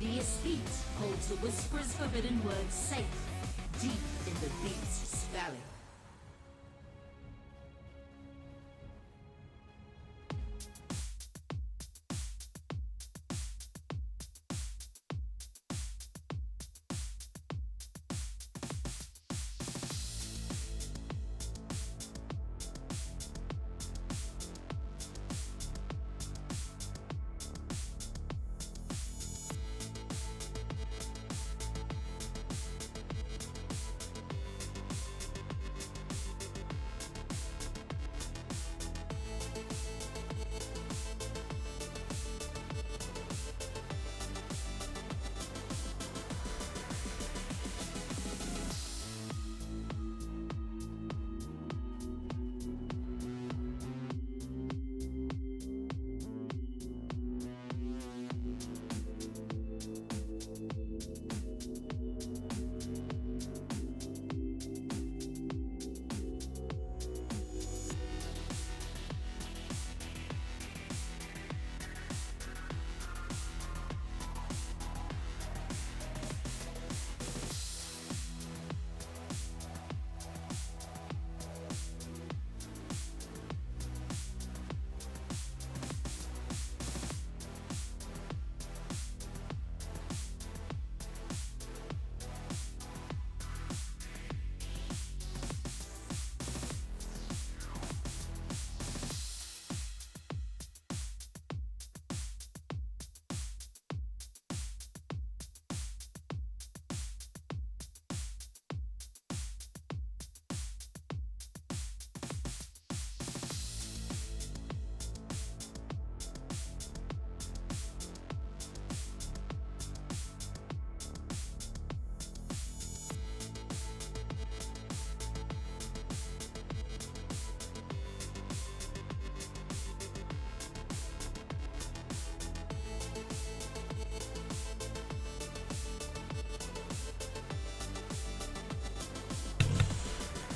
Devious Feet holds the Whisperer's forbidden word safe, deep in the Beast's valley.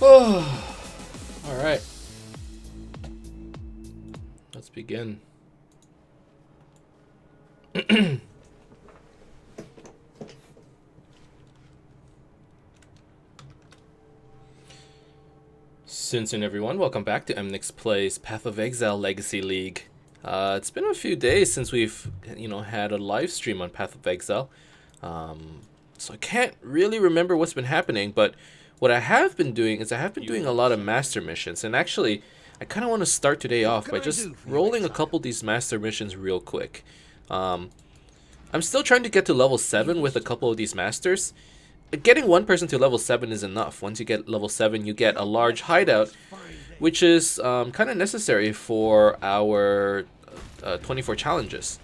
Oh, all right. Let's begin. Since everyone, welcome back to Emnix Plays Path of Exile Legacy League. It's been a few days since we've had a live stream on Path of Exile, so I can't really remember what's been happening. But what I have been doing is I have been doing a lot of master missions, and actually I kind of want to start today off by just rolling a couple of these master missions real quick. I'm still trying to get to level 7 with a couple of these masters. Getting one person to level 7 is enough. Once you get level 7, you get a large hideout, which is kind of necessary for our 24 challenges.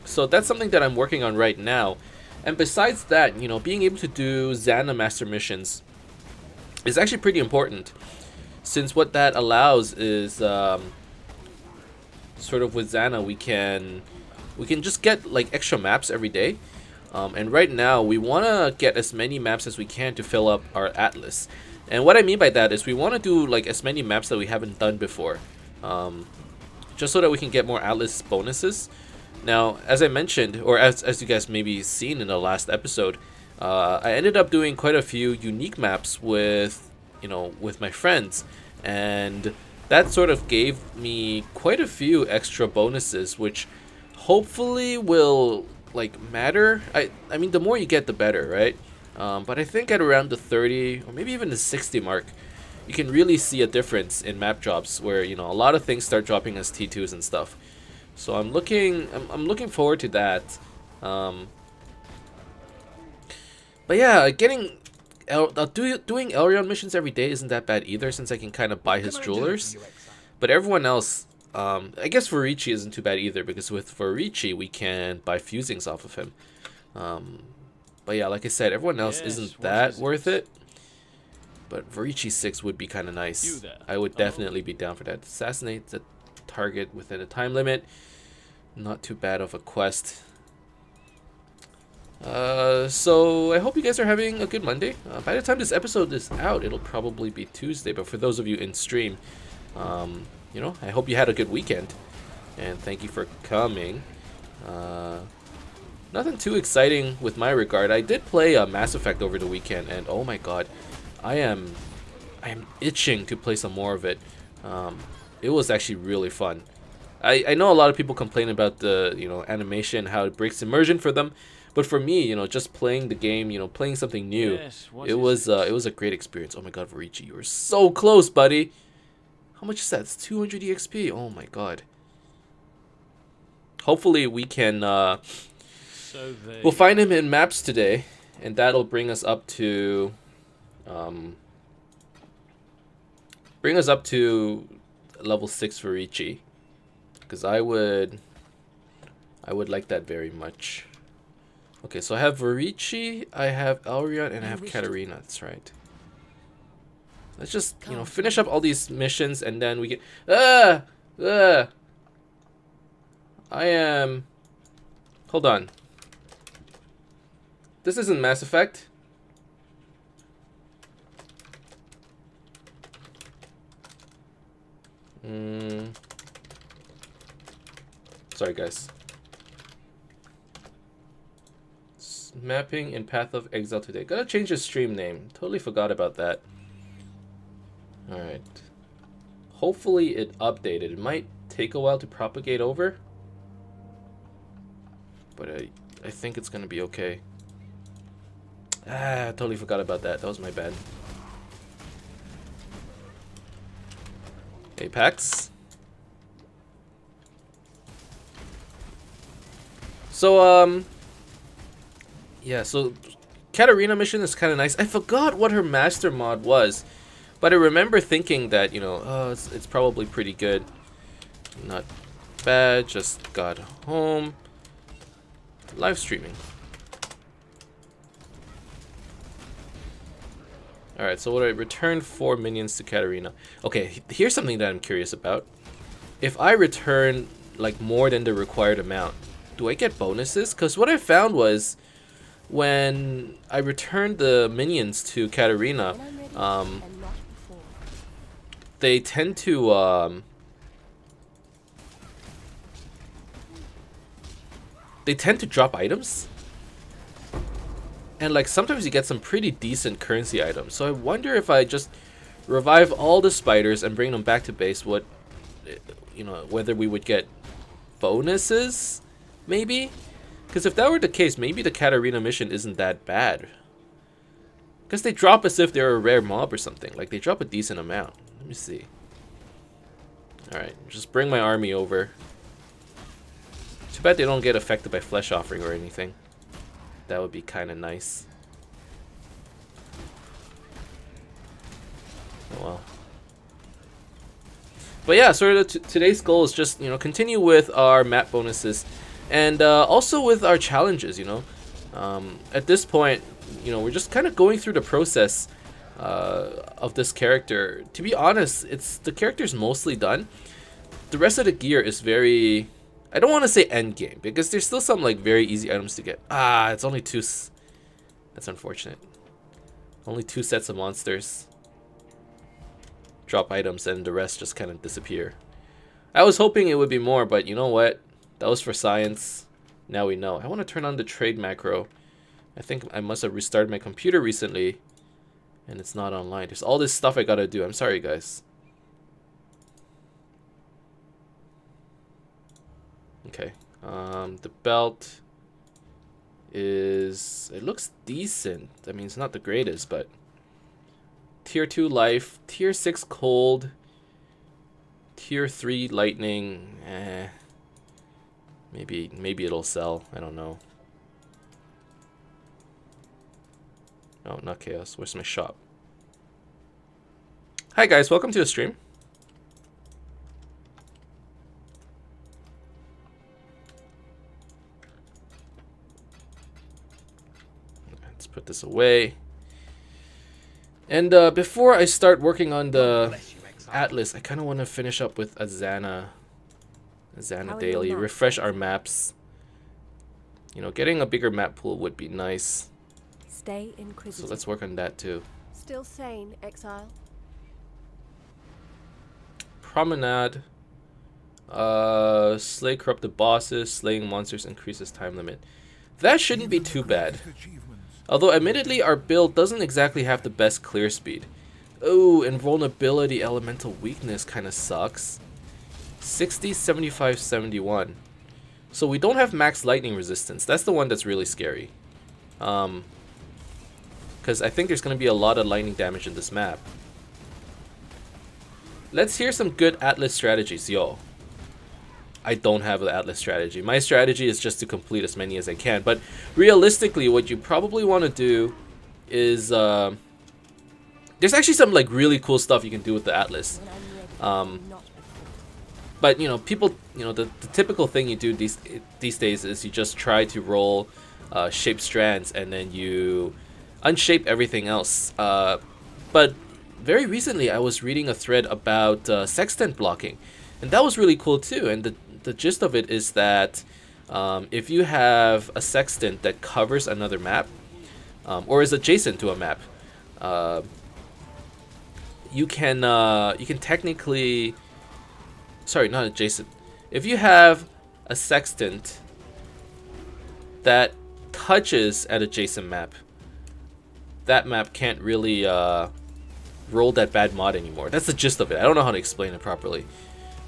So that's something that I'm working on right now. And besides that, being able to do Xana master missions is actually pretty important, since what that allows is sort of with Xana we can just get like extra maps every day. And right now we want to get as many maps as we can to fill up our atlas. And what I mean by that is we want to do like as many maps that we haven't done before, just so that we can get more atlas bonuses. Now, as I mentioned, or as you guys maybe seen in the last episode, I ended up doing quite a few unique maps with my friends, and that sort of gave me quite a few extra bonuses, which hopefully will matter. I mean, the more you get, the better, right? But I think at around the 30 or maybe even the 60 mark, you can really see a difference in map drops, where a lot of things start dropping as T2s and stuff. So I'm looking forward to that. But yeah, doing Elrond missions every day isn't that bad either, since I can kind of buy his jewelers. But everyone else, I guess Varici isn't too bad either, because with Varici we can buy fusings off of him. But yeah, like I said, everyone else isn't that worth it. But Varici 6 would be kind of nice. I would definitely be down for that. Assassinate the target within a time limit. Not too bad of a quest. So I hope you guys are having a good Monday. By the time this episode is out, it'll probably be Tuesday. But for those of you in stream, I hope you had a good weekend, and thank you for coming. Nothing too exciting with my regard. I did play Mass Effect over the weekend, and oh my god, I am itching to play some more of it. It was actually really fun. I know a lot of people complain about the animation, how it breaks immersion for them, but for me, just playing the game, playing something new, Yes, what it is was a great experience. Oh my god, Varichi, you were so close, buddy. How much is that? It's 200 EXP. Oh my god. Hopefully we can So they we'll find him in maps today, and that'll bring us up to level 6 for Ichi, because I would like that very much. Okay, so I have Varichi, I have Elrion, and I have Katarina. That's right. Let's just finish up all these missions, and then we get I am. Hold on. This isn't Mass Effect. Sorry, guys. Mapping in Path of Exile today. Gotta change the stream name. Totally forgot about that. Alright. Hopefully it updated. It might take a while to propagate over, but I think it's gonna be okay. I totally forgot about that. That was my bad. Apex. So yeah, so Katarina mission is kind of nice. I forgot what her master mod was, but I remember thinking that, oh, it's probably pretty good. Not bad, just got home. Live streaming. Alright, so what I returned 4 minions to Katarina. Okay, here's something that I'm curious about. If I return like more than the required amount, do I get bonuses? Because what I found was when I returned the minions to Katarina, they tend to drop items, and like sometimes you get some pretty decent currency items. So I wonder if I just revive all the spiders and bring them back to base, what whether we would get bonuses, maybe. Because if that were the case, maybe the Katarina mission isn't that bad. Because they drop as if they're a rare mob or something. Like, they drop a decent amount. Let me see. Alright, just bring my army over. Too bad they don't get affected by flesh offering or anything. That would be kind of nice. Oh well. But yeah, sort of today's goal is just, continue with our map bonuses. And also with our challenges, At this point, we're just kind of going through the process of this character. To be honest, the character's mostly done. The rest of the gear is very... I don't want to say end game, because there's still some like very easy items to get. It's only 2... That's unfortunate. Only 2 sets of monsters. Drop items and the rest just kind of disappear. I was hoping it would be more, but you know what? That was for science. Now we know. I want to turn on the trade macro. I think I must have restarted my computer recently, and it's not online. There's all this stuff I gotta do. I'm sorry, guys. Okay. The belt is... It looks decent. I mean, it's not the greatest, but... Tier 2 life. Tier 6 cold. Tier 3 lightning. Maybe it'll sell. I don't know. Oh, not chaos. Where's my shop? Hi guys, welcome to the stream. Let's put this away. And before I start working on the Atlas, I kind of want to finish up with Azana daily, refresh our maps. Getting a bigger map pool would be nice. Stay inquisitive. So let's work on that too. Still sane, Exile? Promenade. Slay corrupted bosses. Slaying monsters increases time limit. that shouldn't be too bad. Although admittedly our build doesn't exactly have the best clear speed. Oh, invulnerability elemental weakness kind of sucks. 60, 75, 71. So we don't have max lightning resistance. That's the one that's really scary. Because I think there's going to be a lot of lightning damage in this map. Let's hear some good Atlas strategies, yo. I don't have the Atlas strategy. My strategy is just to complete as many as I can. But realistically, what you probably want to do is... there's actually some like really cool stuff you can do with the Atlas. But you know, people, you know, the typical thing you do these days is you just try to roll shape strands and then you unshape everything else. But very recently I was reading a thread about sextant blocking, and that was really cool too. And the gist of it is that if you have a sextant that covers another map or is adjacent to a map, you can technically, sorry, not adjacent. If you have a sextant that touches at adjacent map, that map can't really roll that bad mod anymore. That's the gist of it. I don't know how to explain it properly.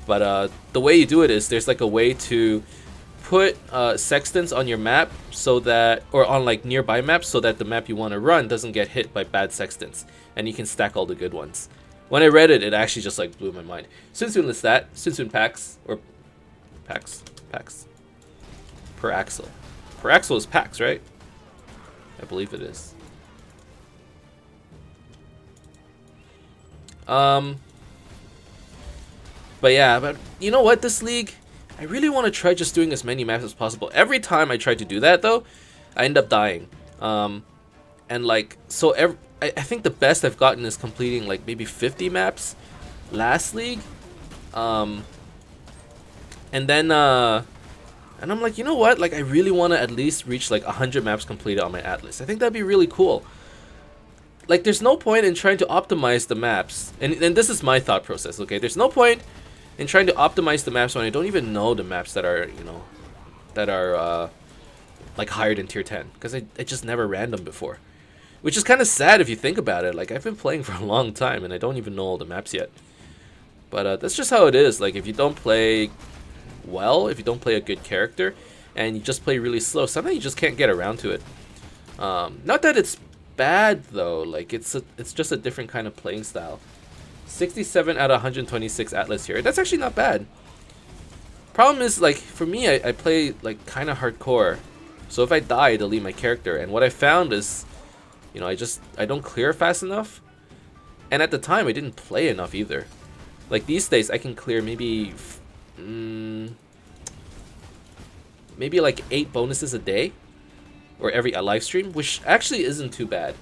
But the way you do it is there's like a way to put sextants on your map so that, or on like nearby maps, so that the map you want to run doesn't get hit by bad sextants, and you can stack all the good ones. When I read it, it actually just like blew my mind. Sunsun lists that. Sunsun packs, or packs per axle. Per axle is packs, right? I believe it is. But yeah, but you know what, this league, I really want to try just doing as many maps as possible. Every time I try to do that though, I end up dying. And like, so I think the best I've gotten is completing like maybe 50 maps last league. And then and I'm like, you know what, like I really want to at least reach like 100 maps completed on my Atlas. I think that'd be really cool. Like there's no point in trying to optimize the maps, and this is my thought process, okay? There's no point in trying to optimize the maps when I don't even know the maps that are, you know, that are like higher than tier 10, because I just never ran them before. Which is kind of sad if you think about it. Like I've been playing for a long time and I don't even know all the maps yet. But that's just how it is. Like if you don't play well, if you don't play a good character, and you just play really slow, sometimes you just can't get around to it. Not that it's bad though, like it's just a different kind of playing style. 67 out of 126 Atlas here. That's actually not bad. Problem is, like for me, I play like kind of hardcore, so if I die, I delete my character. And what I found is, you know, I don't clear fast enough, and at the time I didn't play enough either. Like these days I can clear maybe maybe like 8 bonuses a day, or every live stream, which actually isn't too bad.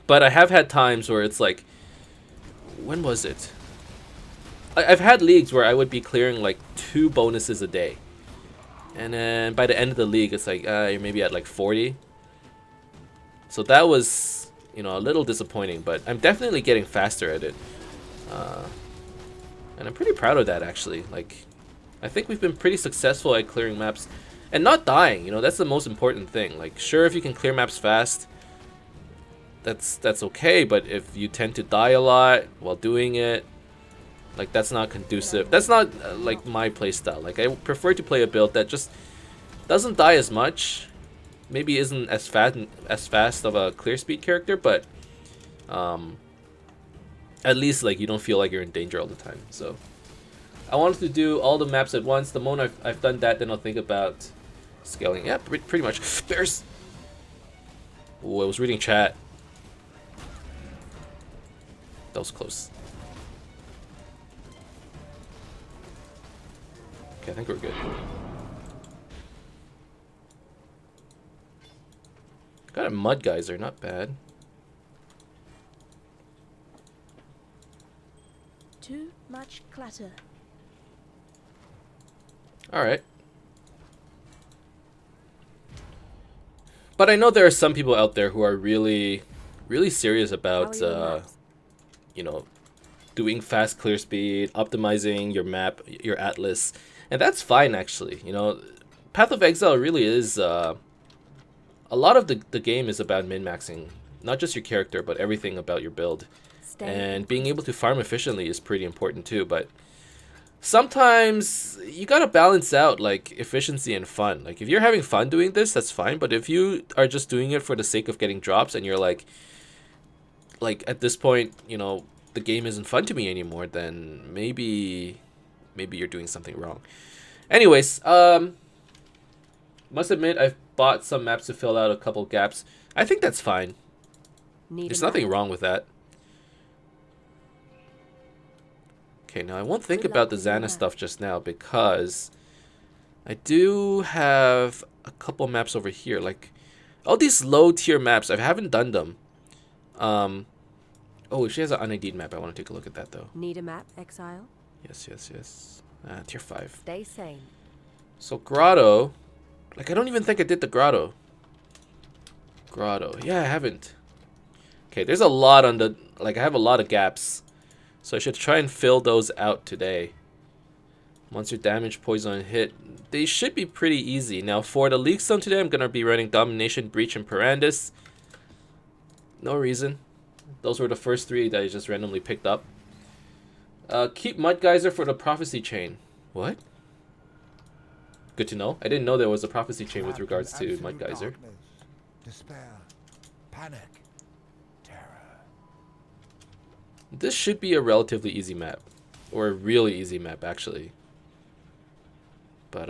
But I have had times where it's like, when was it? I've had leagues where I would be clearing like 2 bonuses a day, and then by the end of the league it's like you're maybe at like 40. So that was, you know, a little disappointing, but I'm definitely getting faster at it, and I'm pretty proud of that actually. Like I think we've been pretty successful at clearing maps and not dying. You know, that's the most important thing. Like sure, if you can clear maps fast, that's okay, but if you tend to die a lot while doing it, like that's not conducive. That's not like my playstyle. Like I prefer to play a build that just doesn't die as much, maybe isn't as fast of a clear speed character, but at least like you don't feel like you're in danger all the time. So I wanted to do all the maps at once. The moment I've done that, then I'll think about scaling. Yeah, pretty much. There's... Oh, I was reading chat. That was close. Okay, I think we're good. Got a mud geyser, not bad. Too much clutter. Alright. But I know there are some people out there who are really serious about, you know, doing fast clear speed, optimizing your map, your Atlas. And that's fine, actually. You know, Path of Exile really is a lot of the game is about min-maxing, not just your character, but everything about your build. And being able to farm efficiently is pretty important too, but sometimes you gotta balance out like efficiency and fun. Like if you're having fun doing this, that's fine, but if you are just doing it for the sake of getting drops and you're like at this point, you know, the game isn't fun to me anymore, then maybe you're doing something wrong. Anyways, must admit I've bought some maps to fill out a couple gaps. I think that's fine. There's nothing wrong with that. Okay, now I won't think about the Xana stuff just now because I do have a couple maps over here. Like all these low tier maps, I haven't done them. Oh, she has an unID'd map. I want to take a look at that though. Need a map, Exile? Yes. Tier 5. Stay sane. So Grotto, like I don't even think I did the Grotto. Yeah, I haven't. Okay, there's a lot on the, like I have a lot of gaps. So I should try and fill those out today. Monster damage, poison, and hit. They should be pretty easy. Now for the League Stone today, I'm going to be running Domination, Breach, and Parandus. No reason. Those were the first 3 that I just randomly picked up. Keep Mud Geyser for the Prophecy Chain. What? Good to know. I didn't know there was a Prophecy Chain with regards to Mud Geyser. Darkness, despair, panic, terror. This should be a relatively easy map. Or a really easy map, actually. But,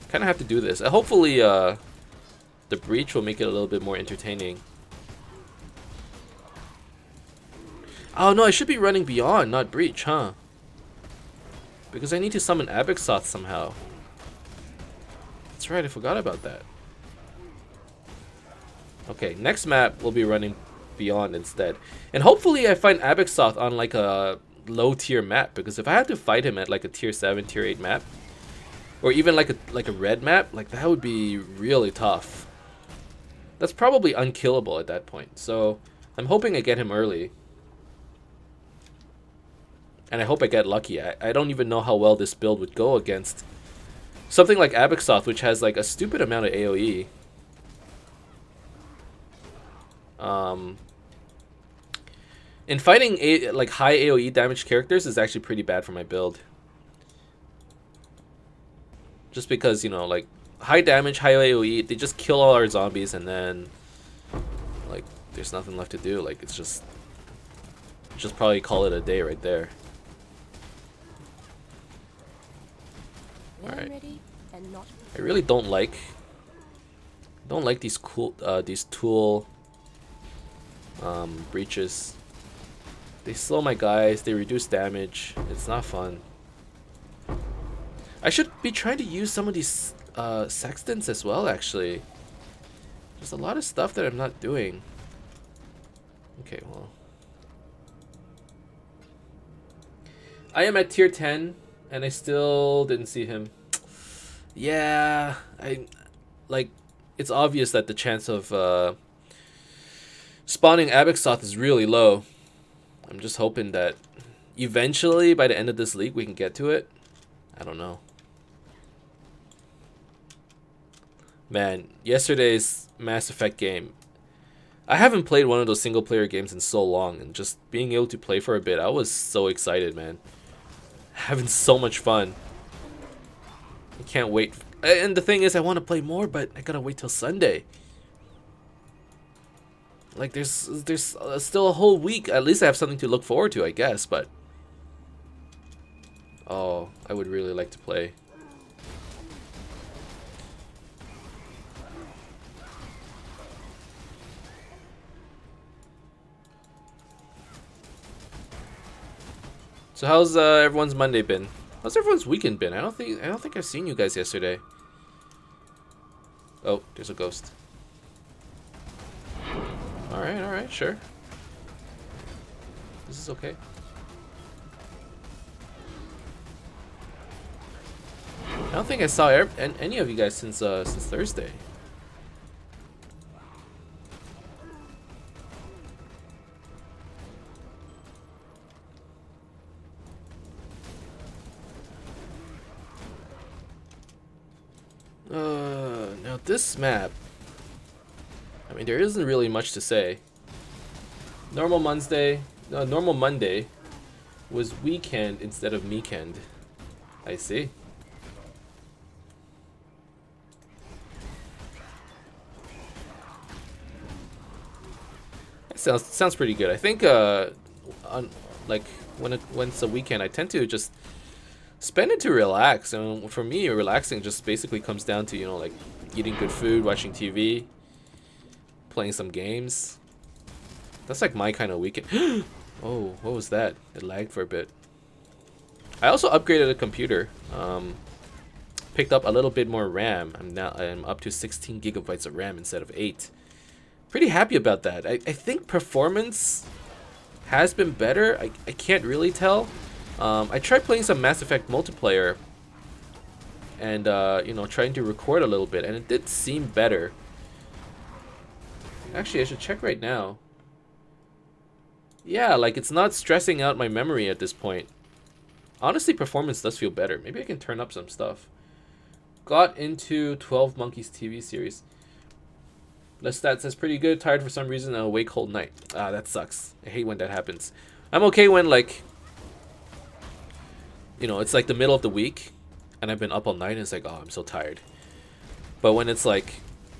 kind of have to do this. Hopefully, the Breach will make it a little bit more entertaining. Oh, no, I should be running Beyond, not Breach, huh? Because I need to summon Abixoth somehow. That's right, I forgot about that. Okay, next map we'll be running Beyond instead. And hopefully I find Abixoth on like a low tier map, because if I had to fight him at like a tier 7, tier 8 map, or even like a red map, like that would be really tough. That's probably unkillable at that point. So I'm hoping I get him early. And I hope I get lucky. I don't even know how well this build would go against something like Abixoth, which has like a stupid amount of AoE. In fighting like high AoE damage characters is actually pretty bad for my build. Just because, you know, like high damage, high AoE, they just kill all our zombies and then like there's nothing left to do. Like it's just probably call it a day right there. Alright. I really don't like these these tool breaches. They slow my guys, they reduce damage. It's not fun. I should be trying to use some of these sextants as well, actually. There's a lot of stuff that I'm not doing. Okay, well. I am at tier 10 and I still didn't see him. Yeah, it's obvious that the chance of spawning Abixoth is really low. I'm just hoping that eventually by the end of this league we can get to it. I don't know. Man, yesterday's Mass Effect game, I haven't played one of those single player games in so long, and just being able to play for a bit, I was so excited, man. Having so much fun. I can't wait. And the thing is, I want to play more, but I gotta wait till Sunday. Like, there's still a whole week. At least I have something to look forward to, I guess, but... Oh, I would really like to play. So how's everyone's Monday been? How's everyone's weekend been? I don't think I've seen you guys yesterday. Oh, there's a ghost. Alright, sure. This is okay. I don't think I saw any of you guys since Thursday. Now this map, I mean, there isn't really much to say. Normal Monday was weekend instead of meekend. I see. Sounds pretty good. I think like when it's a weekend, I tend to just spend it to relax. And for me, relaxing just basically comes down to, you know, like eating good food, watching TV, playing some games. That's like my kind of weekend. Oh, what was that? It lagged for a bit. I also upgraded a computer. Picked up a little bit more RAM. I'm up to 16 gigabytes of RAM instead of 8. Pretty happy about that. I think performance has been better. I can't really tell. I tried playing some Mass Effect multiplayer and you know, trying to record a little bit, and it did seem better. Actually, I should check right now. Yeah, like it's not stressing out my memory at this point. Honestly, performance does feel better. Maybe I can turn up some stuff. Got into 12 Monkeys TV series. The stat says pretty good. Tired for some reason. Awake whole night. Ah, that sucks. I hate when that happens. I'm okay when, like, you know, it's like the middle of the week and I've been up all night and it's like, oh, I'm so tired. But when it's like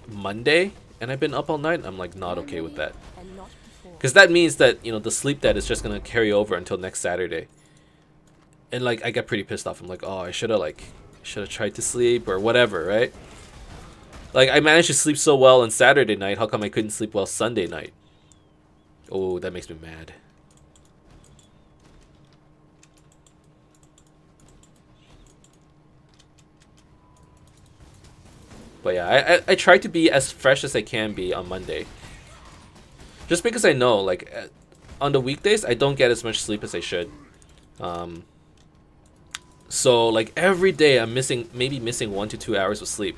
Monday and I've been up all night, I'm like not okay with that. Because that means that, you know, the sleep debt is just going to carry over until next Saturday. And like I get pretty pissed off. I'm like, oh, I should have tried to sleep or whatever, right? Like I managed to sleep so well on Saturday night, how come I couldn't sleep well Sunday night? Oh, that makes me mad. But yeah, I try to be as fresh as I can be on Monday. Just because I know, like, on the weekdays, I don't get as much sleep as I should. So, like, every day I'm maybe missing 1 to 2 hours of sleep.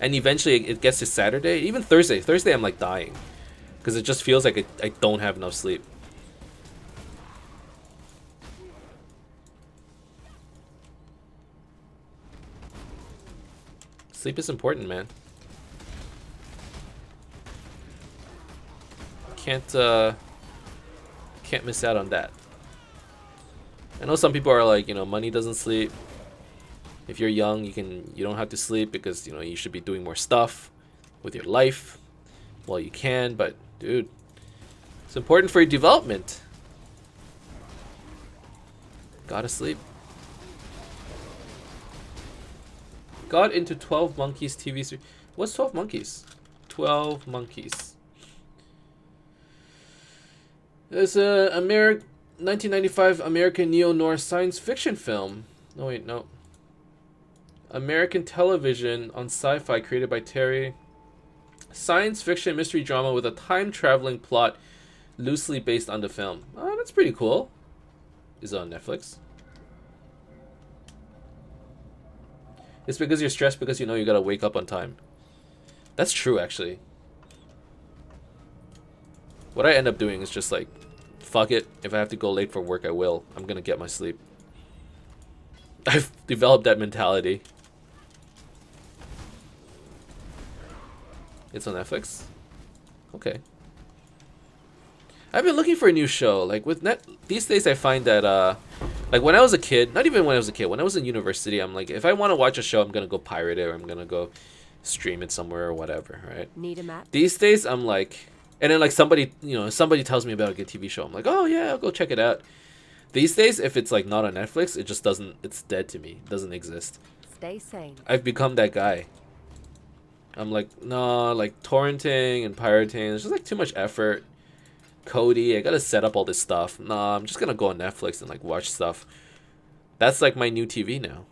And eventually it gets to Saturday, even Thursday. Thursday I'm, like, dying. Because it just feels like I don't have enough sleep. Sleep is important, man. Can't miss out on that. I know some people are like, you know, money doesn't sleep. If you're young, you don't have to sleep because, you know, you should be doing more stuff with your life. Well, you can, but dude, it's important for your development. Gotta sleep. Got into 12 Monkeys TV series. What's 12 Monkeys? 12 Monkeys. There's a 1995 American neo-noir science fiction film. No, wait, no. American television on sci-fi created by Terry. Science fiction mystery drama with a time-traveling plot loosely based on the film. Oh, that's pretty cool. Is it on Netflix? It's because you're stressed because you know you gotta wake up on time. That's true, actually. What I end up doing is just like, fuck it. If I have to go late for work, I will. I'm gonna get my sleep. I've developed that mentality. It's on Netflix? Okay. I've been looking for a new show. Like with these days I find that like when I was a kid, not even when I was a kid, when I was in university, I'm like, if I want to watch a show, I'm gonna go pirate it or I'm gonna go stream it somewhere or whatever, right? Need a map? These days I'm like, and then like somebody tells me about a good TV show, I'm like, oh yeah, I'll go check it out. These days, if it's like not on Netflix, it just doesn't, it's dead to me. It doesn't exist. Stay sane. I've become that guy. I'm like, no, like torrenting and pirating, it's just like too much effort. Cody, I gotta set up all this stuff. Nah, I'm just gonna go on Netflix and like watch stuff. That's like my new TV now.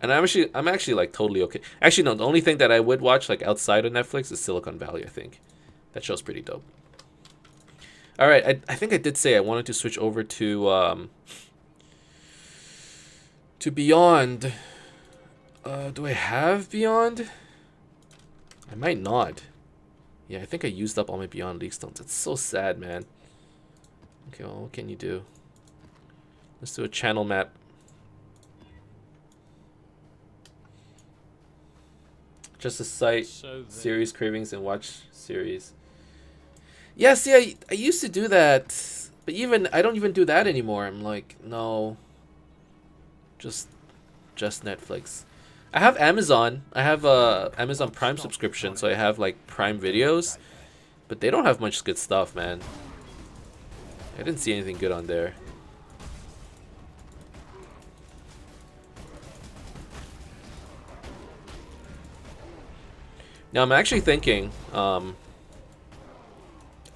And I'm actually like totally okay. Actually, no, the only thing that I would watch like outside of Netflix is Silicon Valley, I think. That show's pretty dope. All right, I think I did say I wanted to switch over to Beyond. Do I have Beyond? I might not. Yeah, I think I used up all my Beyond League Stones. It's so sad, man. Okay, well, what can you do? Let's do a channel map. Just a site, So they series cravings, and watch series. Yeah, see, I used to do that, but even I don't even do that anymore. I'm like, no, just Netflix. I have Amazon. I have Amazon Prime subscription, so I have like Prime videos, but they don't have much good stuff, man. I didn't see anything good on there. Now I'm actually thinking, I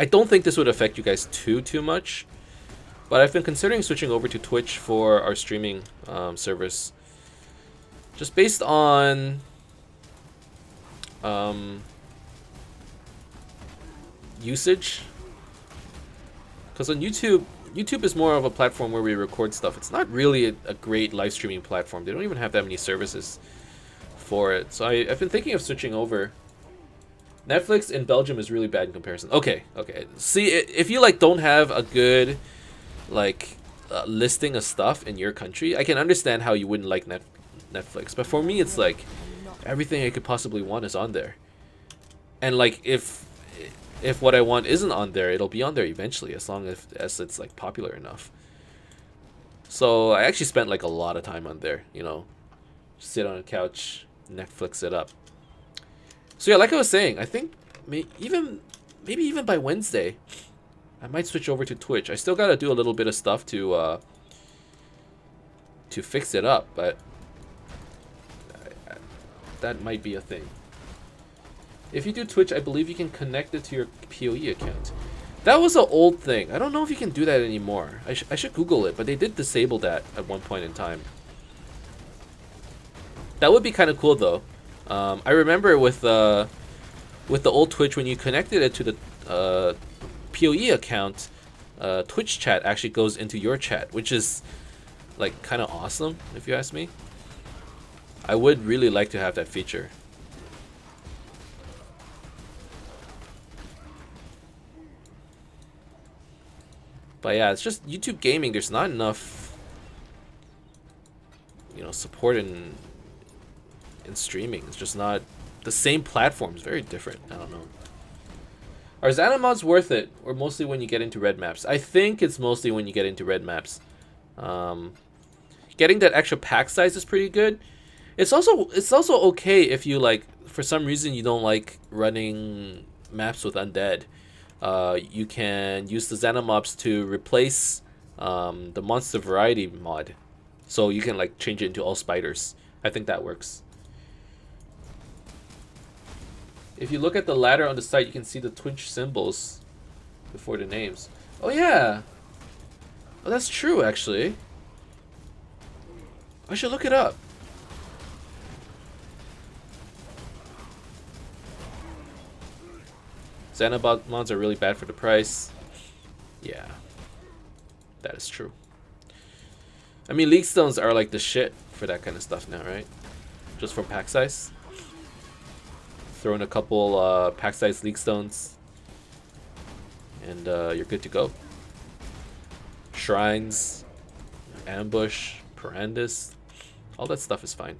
don't think this would affect you guys too much, but I've been considering switching over to Twitch for our streaming service, just based on usage. Because on YouTube is more of a platform where we record stuff. It's not really a great live streaming platform. They don't even have that many services for it. So I've been thinking of switching over. Netflix in Belgium is really bad in comparison. Okay. See, if you like don't have a good like listing of stuff in your country, I can understand how you wouldn't like Netflix. But for me, it's like everything I could possibly want is on there. And like if what I want isn't on there, it'll be on there eventually, as long as it's like popular enough. So I actually spent like a lot of time on there, you know, sit on a couch, Netflix it up. So yeah, like I was saying, I think maybe even by Wednesday, I might switch over to Twitch. I still gotta do a little bit of stuff to fix it up, but that might be a thing. If you do Twitch, I believe you can connect it to your PoE account. That was an old thing. I don't know if you can do that anymore. I should Google it, but they did disable that at one point in time. That would be kind of cool though. I remember with the old Twitch, when you connected it to the PoE account, Twitch chat actually goes into your chat, which is like kind of awesome if you ask me. I would really like to have that feature. But yeah, it's just YouTube gaming. There's not enough, you know, support in streaming. It's just not the same platform. It's very different. I don't know. Are Xana mods worth it, or mostly when you get into red maps? I think it's mostly when you get into red maps. Getting that extra pack size is pretty good. It's also okay if you like, for some reason you don't like running maps with undead. You can use the Xana mobs to replace the monster variety mod, so you can like change it into all spiders. I think that works. If you look at the ladder on the site, you can see the Twitch symbols before the names. Oh yeah, oh that's true actually. I should look it up. Xana mods are really bad for the price. Yeah, that is true. I mean, league stones are like the shit for that kind of stuff now, right? Just from pack size. Throw in a couple pack size league stones, and you're good to go. Shrines, ambush, Parandis, all that stuff is fine.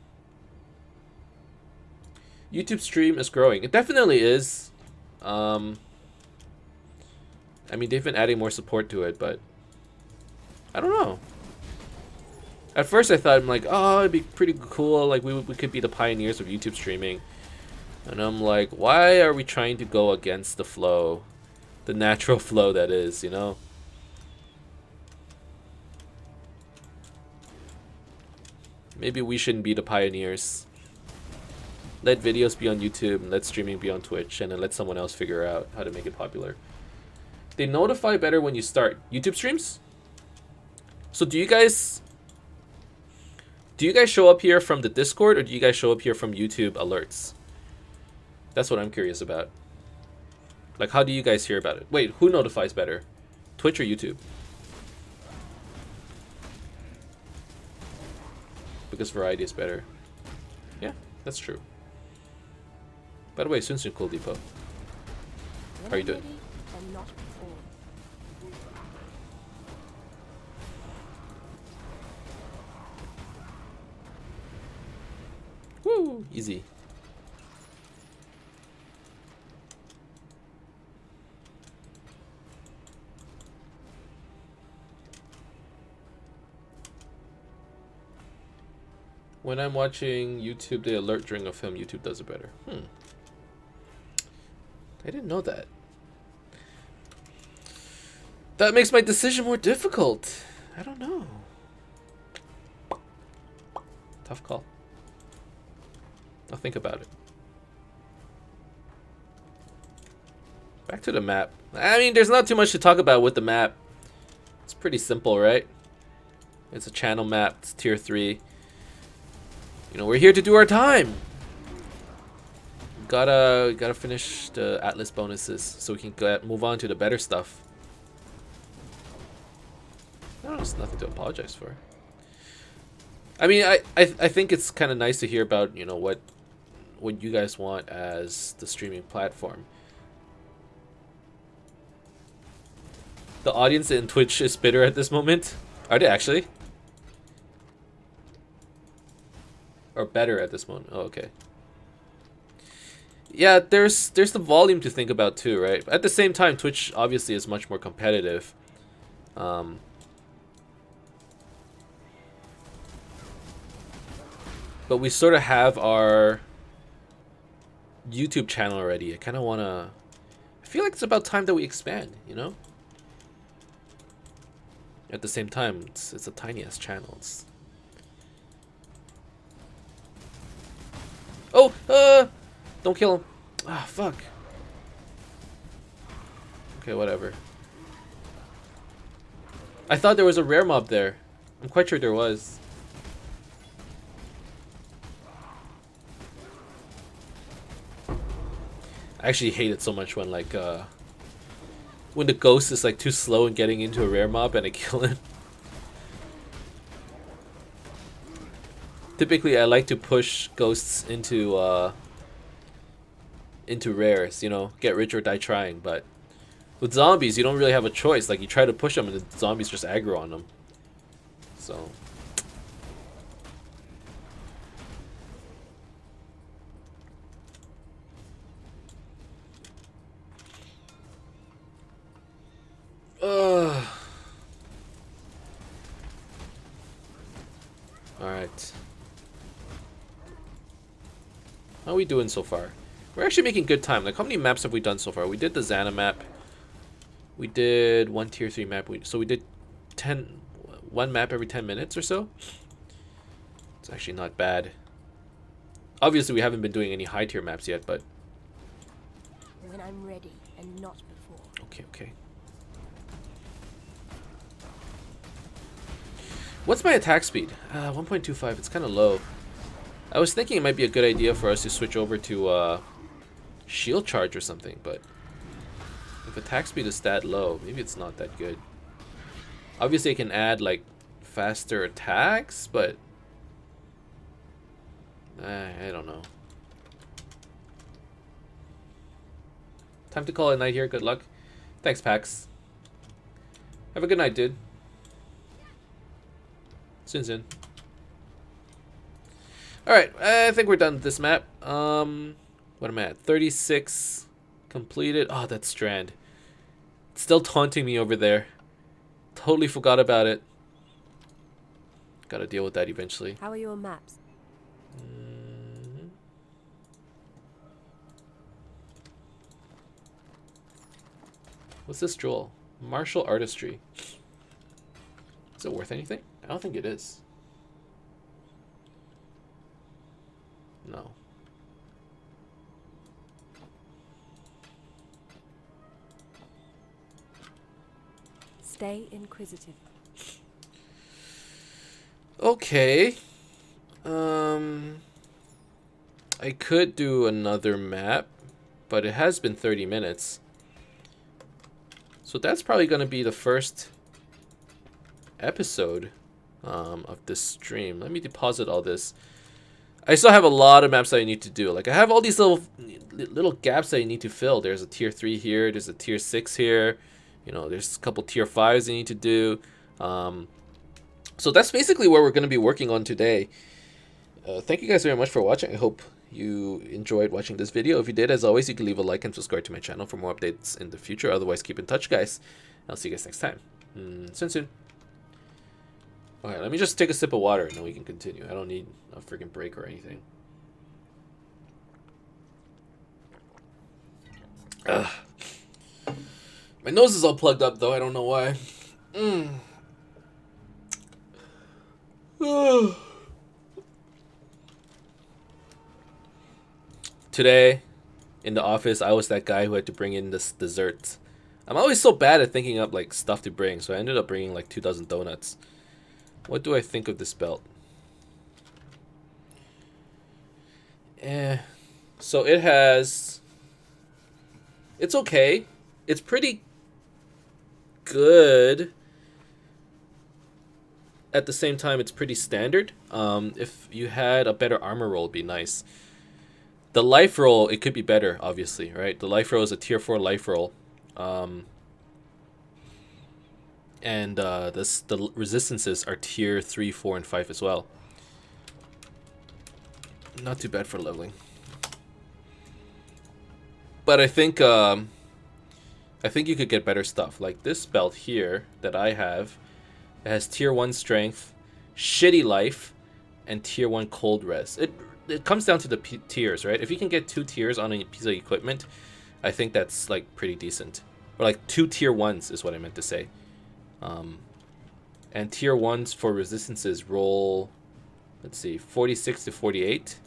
YouTube stream is growing. It definitely is. I mean, they've been adding more support to it, but I don't know. At first I thought, I'm like, oh, it'd be pretty cool, like we could be the pioneers of YouTube streaming. And I'm like, why are we trying to go against the flow? The natural flow that is, you know? Maybe we shouldn't be the pioneers. Let videos be on YouTube and let streaming be on Twitch, and then let someone else figure out how to make it popular. They notify better when you start YouTube streams. So do you guys show up here from the Discord, or do you guys show up here from YouTube alerts? That's what I'm curious about. Like, how do you guys hear about it? Wait, who notifies better? Twitch or YouTube? Because variety is better. Yeah, that's true. By the way, Sun Sun Cool Depot. How are you doing? Oh, easy. When I'm watching YouTube, the alert during a film, YouTube does it better. I didn't know that. That makes my decision more difficult. I don't know. Tough call. I'll think about it. Back to the map. I mean, there's not too much to talk about with the map. It's pretty simple, right? It's a channel map. It's tier 3. You know, we're here to do our time. Gotta finish the Atlas bonuses so we can move on to the better stuff. No, there's nothing to apologize for. I mean, I think it's kind of nice to hear about, you know, what you guys want as the streaming platform. The audience in Twitch is bitter at this moment. Are they actually? Or better at this moment? Oh, okay. Yeah, there's the volume to think about too, right? At the same time, Twitch obviously is much more competitive. But we sort of have our YouTube channel already. I kind of want to... I feel like it's about time that we expand, you know? At the same time, it's a tiny-ass channel. Oh! Don't kill him. Ah, fuck. Okay, whatever. I thought there was a rare mob there. I'm quite sure there was. I actually hate it so much when like when the ghost is like too slow in getting into a rare mob and I kill it. Typically I like to push ghosts into rares, you know, get rich or die trying, but with zombies you don't really have a choice. Like you try to push them and the zombies just aggro on them. So Alright. How are we doing so far? We're actually making good time. Like, how many maps have we done so far? We did the Xana map. We did one tier 3 map. So we did one map every 10 minutes or so. It's actually not bad. Obviously, we haven't been doing any high tier maps yet, but... When I'm ready and not before. Okay, okay. What's my attack speed? 1.25. It's kind of low. I was thinking it might be a good idea for us to switch over to shield charge or something, but if attack speed is that low, maybe it's not that good. Obviously, I can add like faster attacks, but I don't know. Time to call it a night here. Good luck. Thanks, Pax. Have a good night, dude. Soon. Alright, I think we're done with this map. What am I at? 36 completed. Oh, that strand. It's still taunting me over there. Totally forgot about it. Gotta deal with that eventually. How are your maps? What's this jewel? Martial artistry. Is it worth anything? I don't think it is. No. Stay inquisitive. Okay. I could do another map, but it has been 30 minutes. So that's probably going to be the first episode of this stream. Let me deposit all this. I still have a lot of maps that I need to do. Like I have all these little gaps that I need to fill. There's a tier 3 here. There's a tier 6 here. You know, there's a couple tier 5s I need to do. So that's basically what we're going to be working on today. thank you guys very much for watching. I hope you enjoyed watching this video. If you did, as always, you can leave a like and subscribe to my channel for more updates in the future. Otherwise, keep in touch, guys. I'll see you guys next time. Soon. Okay, let me just take a sip of water and then we can continue. I don't need a freaking break or anything. Ugh. My nose is all plugged up though, I don't know why. Today, in the office, I was that guy who had to bring in this dessert. I'm always so bad at thinking up like stuff to bring, so I ended up bringing like 2 dozen donuts. What do I think of this belt? So it has... It's okay. It's pretty good. At the same time, it's pretty standard. If you had a better armor roll, it'd be nice. The life roll, it could be better, obviously, right? The life roll is a tier 4 life roll. And the resistances are tier 3, 4, and 5 as well. Not too bad for leveling. But I think you could get better stuff. Like this belt here that I have, it has tier 1 strength, shitty life, and tier 1 cold res. It comes down to the tiers, right? If you can get 2 tiers on a piece of equipment, I think that's like pretty decent. Or like 2 tier 1s is what I meant to say. And tier 1s for resistances roll, let's see, 46 to 48.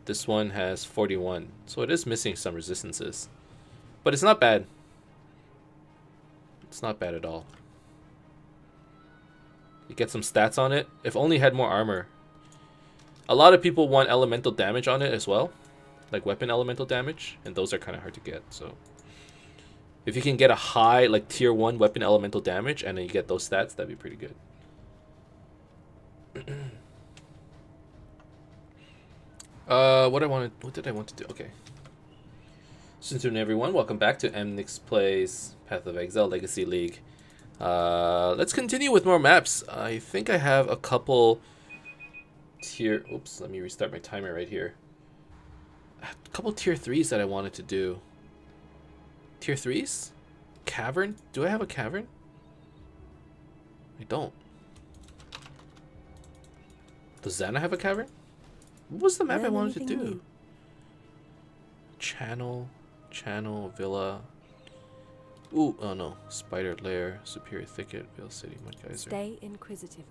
This one has 41, so it is missing some resistances. But it's not bad. It's not bad at all. You get some stats on it. If only it had more armor. A lot of people want elemental damage on it as well. Like weapon elemental damage. And those are kind of hard to get, so... If you can get a high, like tier 1 weapon elemental damage, and then you get those stats, that'd be pretty good. What did I want to do? Okay. Soon everyone, welcome back to Emnix Plays Path of Exile Legacy League. Let's continue with more maps. I think I have a couple tier... Oops, let me restart my timer right here. A couple tier 3s that I wanted to do. Tier 3s? Cavern? Do I have a cavern? I don't. Does Xana have a cavern? What was the map I wanted to do? Channel, Villa. Ooh, oh no. Spider Lair, Superior Thicket, Veil City, Mudgeyser. Stay inquisitive.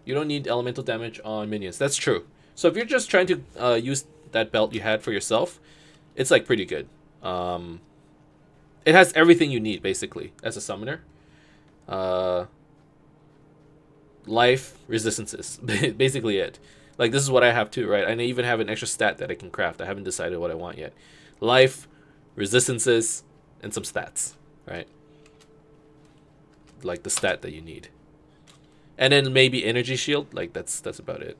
You don't need elemental damage on minions. That's true. So if you're just trying to use that belt you had for yourself, it's like pretty good. It has everything you need basically as a summoner. Life, resistances, basically it. Like this is what I have too, right? And I even have an extra stat that I can craft. I haven't decided what I want yet. Life, resistances, and some stats, right? Like the stat that you need. And then maybe energy shield. Like that's about it.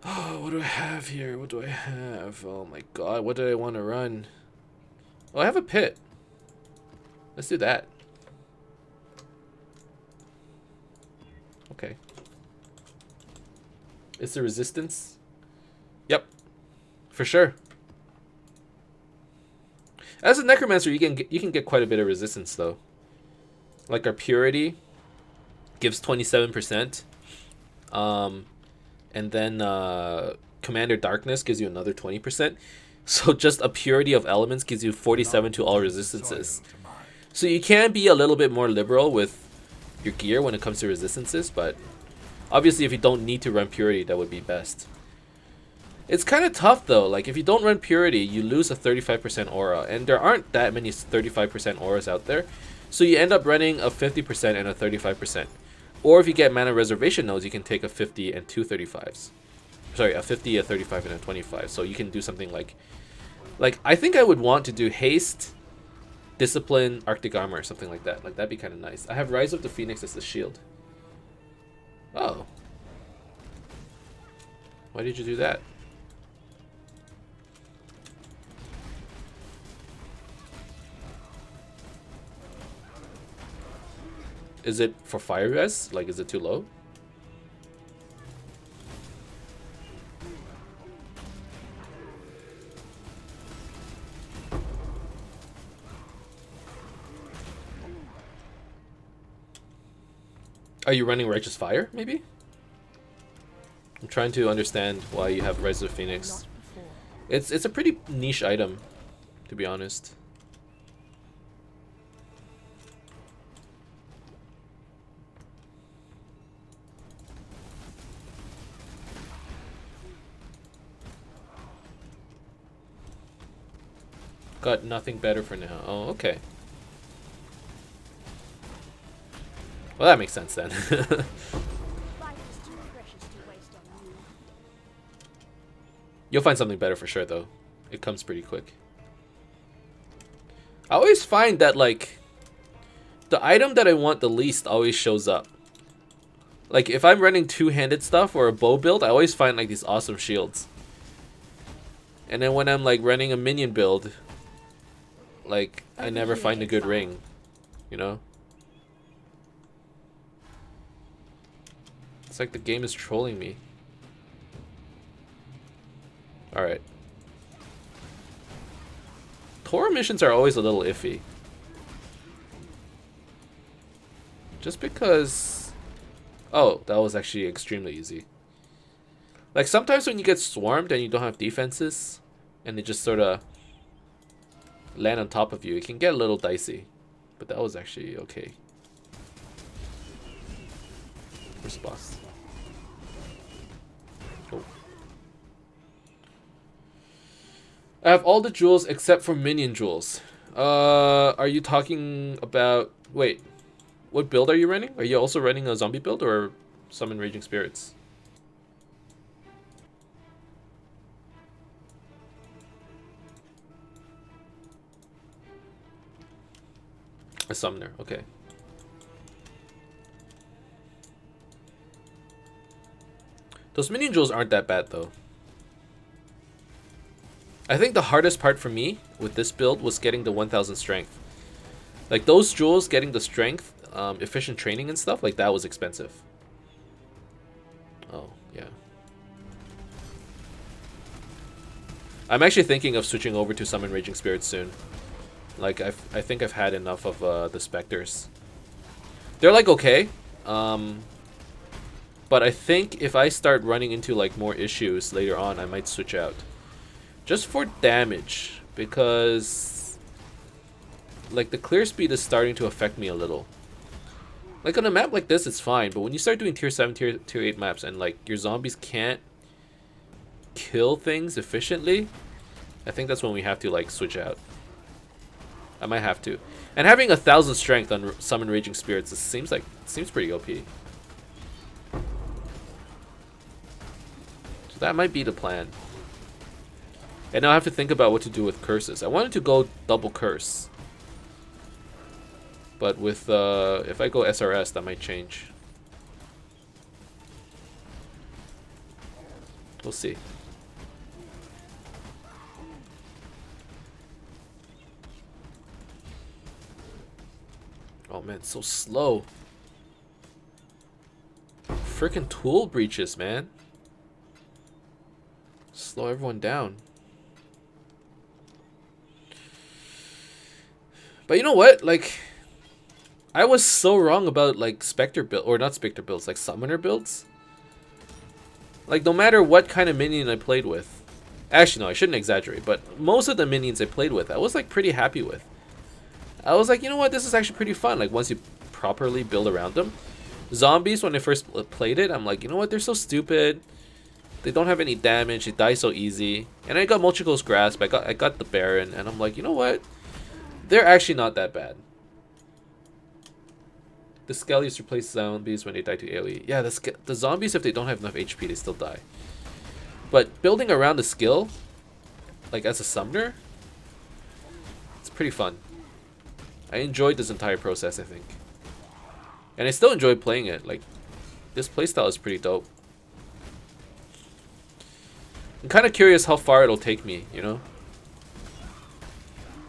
Oh, what do I have here? What do I have? Oh my god, what did I want to run? Oh, I have a pit. Let's do that. Okay. Is the resistance? Yep. For sure. As a necromancer, you can get quite a bit of resistance though. Like our purity gives 27%. And then Commander Darkness gives you another 20%. So just a purity of elements gives you 47 to all resistances. So you can be a little bit more liberal with your gear when it comes to resistances, but obviously if you don't need to run purity, that would be best. It's kind of tough though. Like if you don't run purity, you lose a 35% aura, and there aren't that many 35% auras out there. So you end up running a 50% and a 35%. Or if you get mana reservation nodes, you can take a 50 and 2 35s. Sorry, a 50, a 35, and a 25. So you can do something like I think I would want to do haste, discipline, Arctic armor, or something like that. Like that'd be kind of nice. I have Rise of the Phoenix as the shield. Oh. Why did you do that? Is it for fire res? Like, is it too low? Are you running Righteous Fire, maybe? I'm trying to understand why you have Rise of Phoenix. It's a pretty niche item, to be honest. Got nothing better for now. Oh, okay. Well, that makes sense then. Life is too precious to waste on you. You'll find something better for sure, though. It comes pretty quick. I always find that, like, the item that I want the least always shows up. Like, if I'm running two-handed stuff or a bow build, I always find, like, these awesome shields. And then when I'm, like, running a minion build, like, I never find a good ring. You know? It's like the game is trolling me. Alright. Torah missions are always a little iffy. Just because... Oh, that was actually extremely easy. Like, sometimes when you get swarmed and you don't have defenses, and they just sort of land on top of you, it can get a little dicey. But that was actually okay. Where's the boss? Oh. I have all the jewels except for minion jewels. Are you talking about... Wait. What build are you running? Are you also running a zombie build or summon raging spirits? A summoner, okay. Those minion jewels aren't that bad though. I think the hardest part for me with this build was getting the 1000 strength. Like those jewels, getting the strength, efficient training and stuff, like that was expensive. Oh, yeah. I'm actually thinking of switching over to summon raging spirits soon. Like, I think I've had enough of the specters. They're like okay, but I think if I start running into like more issues later on, I might switch out. Just for damage, because like the clear speed is starting to affect me a little. Like on a map like this, it's fine, but when you start doing tier 7, tier 8 maps, and like your zombies can't kill things efficiently, I think that's when we have to like switch out. I might have to. And having 1000 strength on summon raging spirits seems pretty OP. So that might be the plan. And now I have to think about what to do with curses. I wanted to go double curse, but with if I go SRS, that might change. We'll see. Oh man, it's so slow. Freaking tool breaches, man. Slow everyone down. But you know what? Like, I was so wrong about like Spectre build, or not Spectre builds, like Summoner builds. Like, no matter what kind of minion I played with. Actually, no, I shouldn't exaggerate, but most of the minions I played with, I was like pretty happy with. I was like, you know what, this is actually pretty fun. Like, once you properly build around them. Zombies, when I first played it, I'm like, you know what, they're so stupid. They don't have any damage, they die so easy. And I got Mulchico's Grasp, I got the Baron, and I'm like, you know what? They're actually not that bad. The Skellies replace zombies when they die to AoE. Yeah, the zombies, if they don't have enough HP, they still die. But building around the skill, like as a summoner, it's pretty fun. I enjoyed this entire process, I think. And I still enjoy playing it. Like, this playstyle is pretty dope. I'm kind of curious how far it'll take me, you know?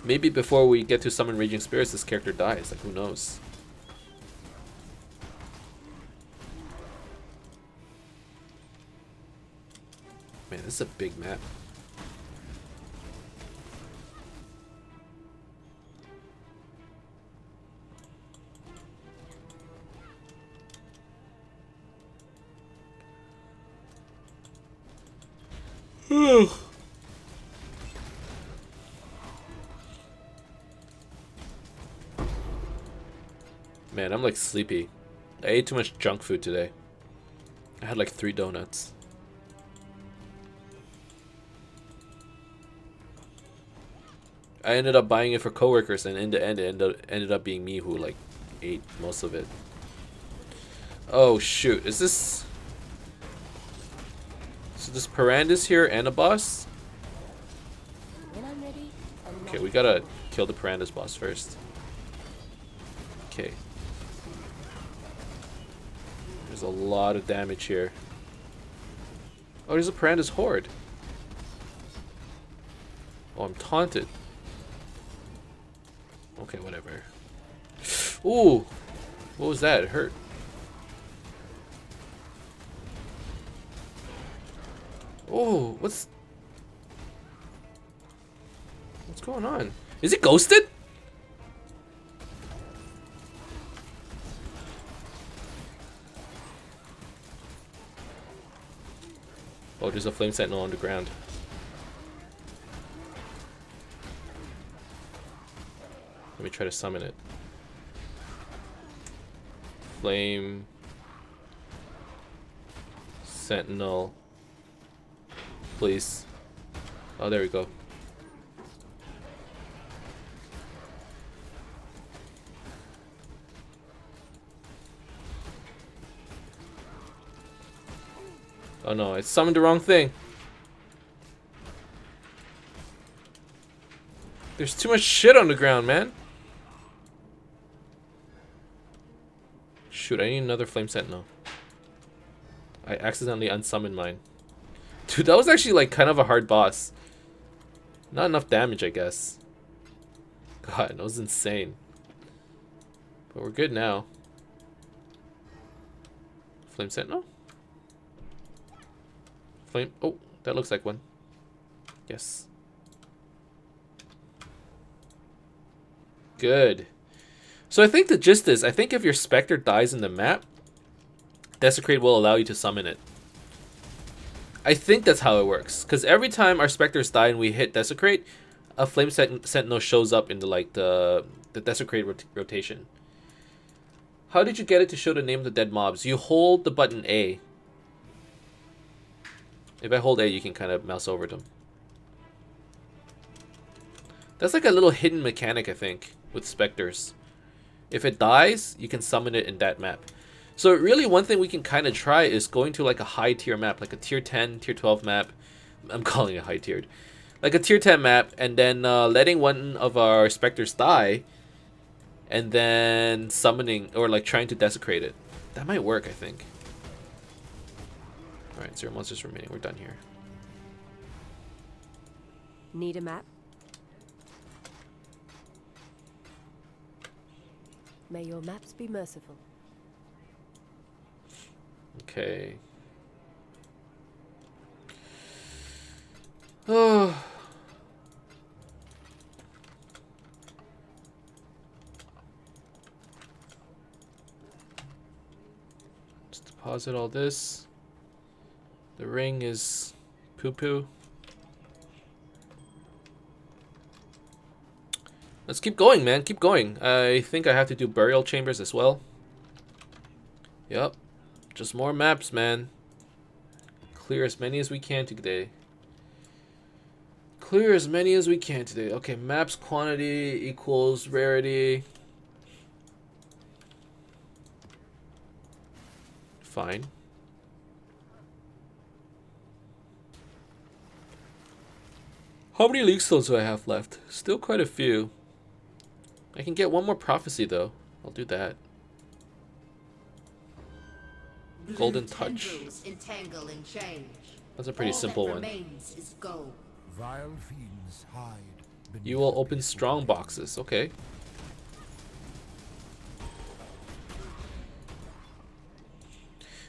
Maybe before we get to summon Raging Spirits, this character dies. Like, who knows? Man, this is a big map. Man, I'm like sleepy. I ate too much junk food today. I had like 3 donuts. I ended up buying it for coworkers, and in the end, it ended up being me who like ate most of it. Oh shoot! Is this? So this Parandus here and a boss? When I'm ready and Okay, not we gotta kill the Parandus boss first. Okay. There's a lot of damage here. Oh, there's a Parandus horde. Oh, I'm taunted. Okay, whatever. Ooh! What was that? It hurt. Oh, what's going on? Is it ghosted? Oh, there's a flame sentinel on the ground. Let me try to summon it. Flame sentinel. Please. Oh, there we go. Oh no, I summoned the wrong thing. There's too much shit on the ground, man. Shoot, I need another flame sentinel. I accidentally unsummoned mine. Dude, that was actually like kind of a hard boss. Not enough damage, I guess. God, that was insane. But we're good now. Flame sentinel? Flame. Oh, that looks like one. Yes. Good. So I think the gist is, I think if your Spectre dies in the map, Desecrate will allow you to summon it. I think that's how it works. Because every time our Spectres die and we hit Desecrate, a Flame Sentinel shows up in the Desecrate rotation. How did you get it to show the name of the dead mobs? You hold the button A. If I hold A, you can kind of mouse over them. That's like a little hidden mechanic, I think, with Spectres. If it dies, you can summon it in that map. So really, one thing we can kind of try is going to like a high tier map, like a tier 10, tier 12 map. I'm calling it high tiered. Like a tier 10 map, and then letting one of our Spectres die, and then summoning, or like trying to Desecrate it. That might work, I think. Alright, 0 monsters remaining. We're done here. need a map. May your maps be merciful. Okay. Oh. Let's deposit all this. The ring is poo-poo. Let's keep going, man. Keep going. I think I have to do burial chambers as well. Yep. Just more maps, man. Clear as many as we can today. Clear as many as we can today. Okay, maps quantity equals rarity. Fine. How many league stones do I have left? Still quite a few. I can get one more prophecy though. I'll do that. Golden touch. Tendrils entangle and change. That's a pretty All simple that one. remains is gold. Vile fiends hide beneath You will the open peaceful strong light. boxes. Okay.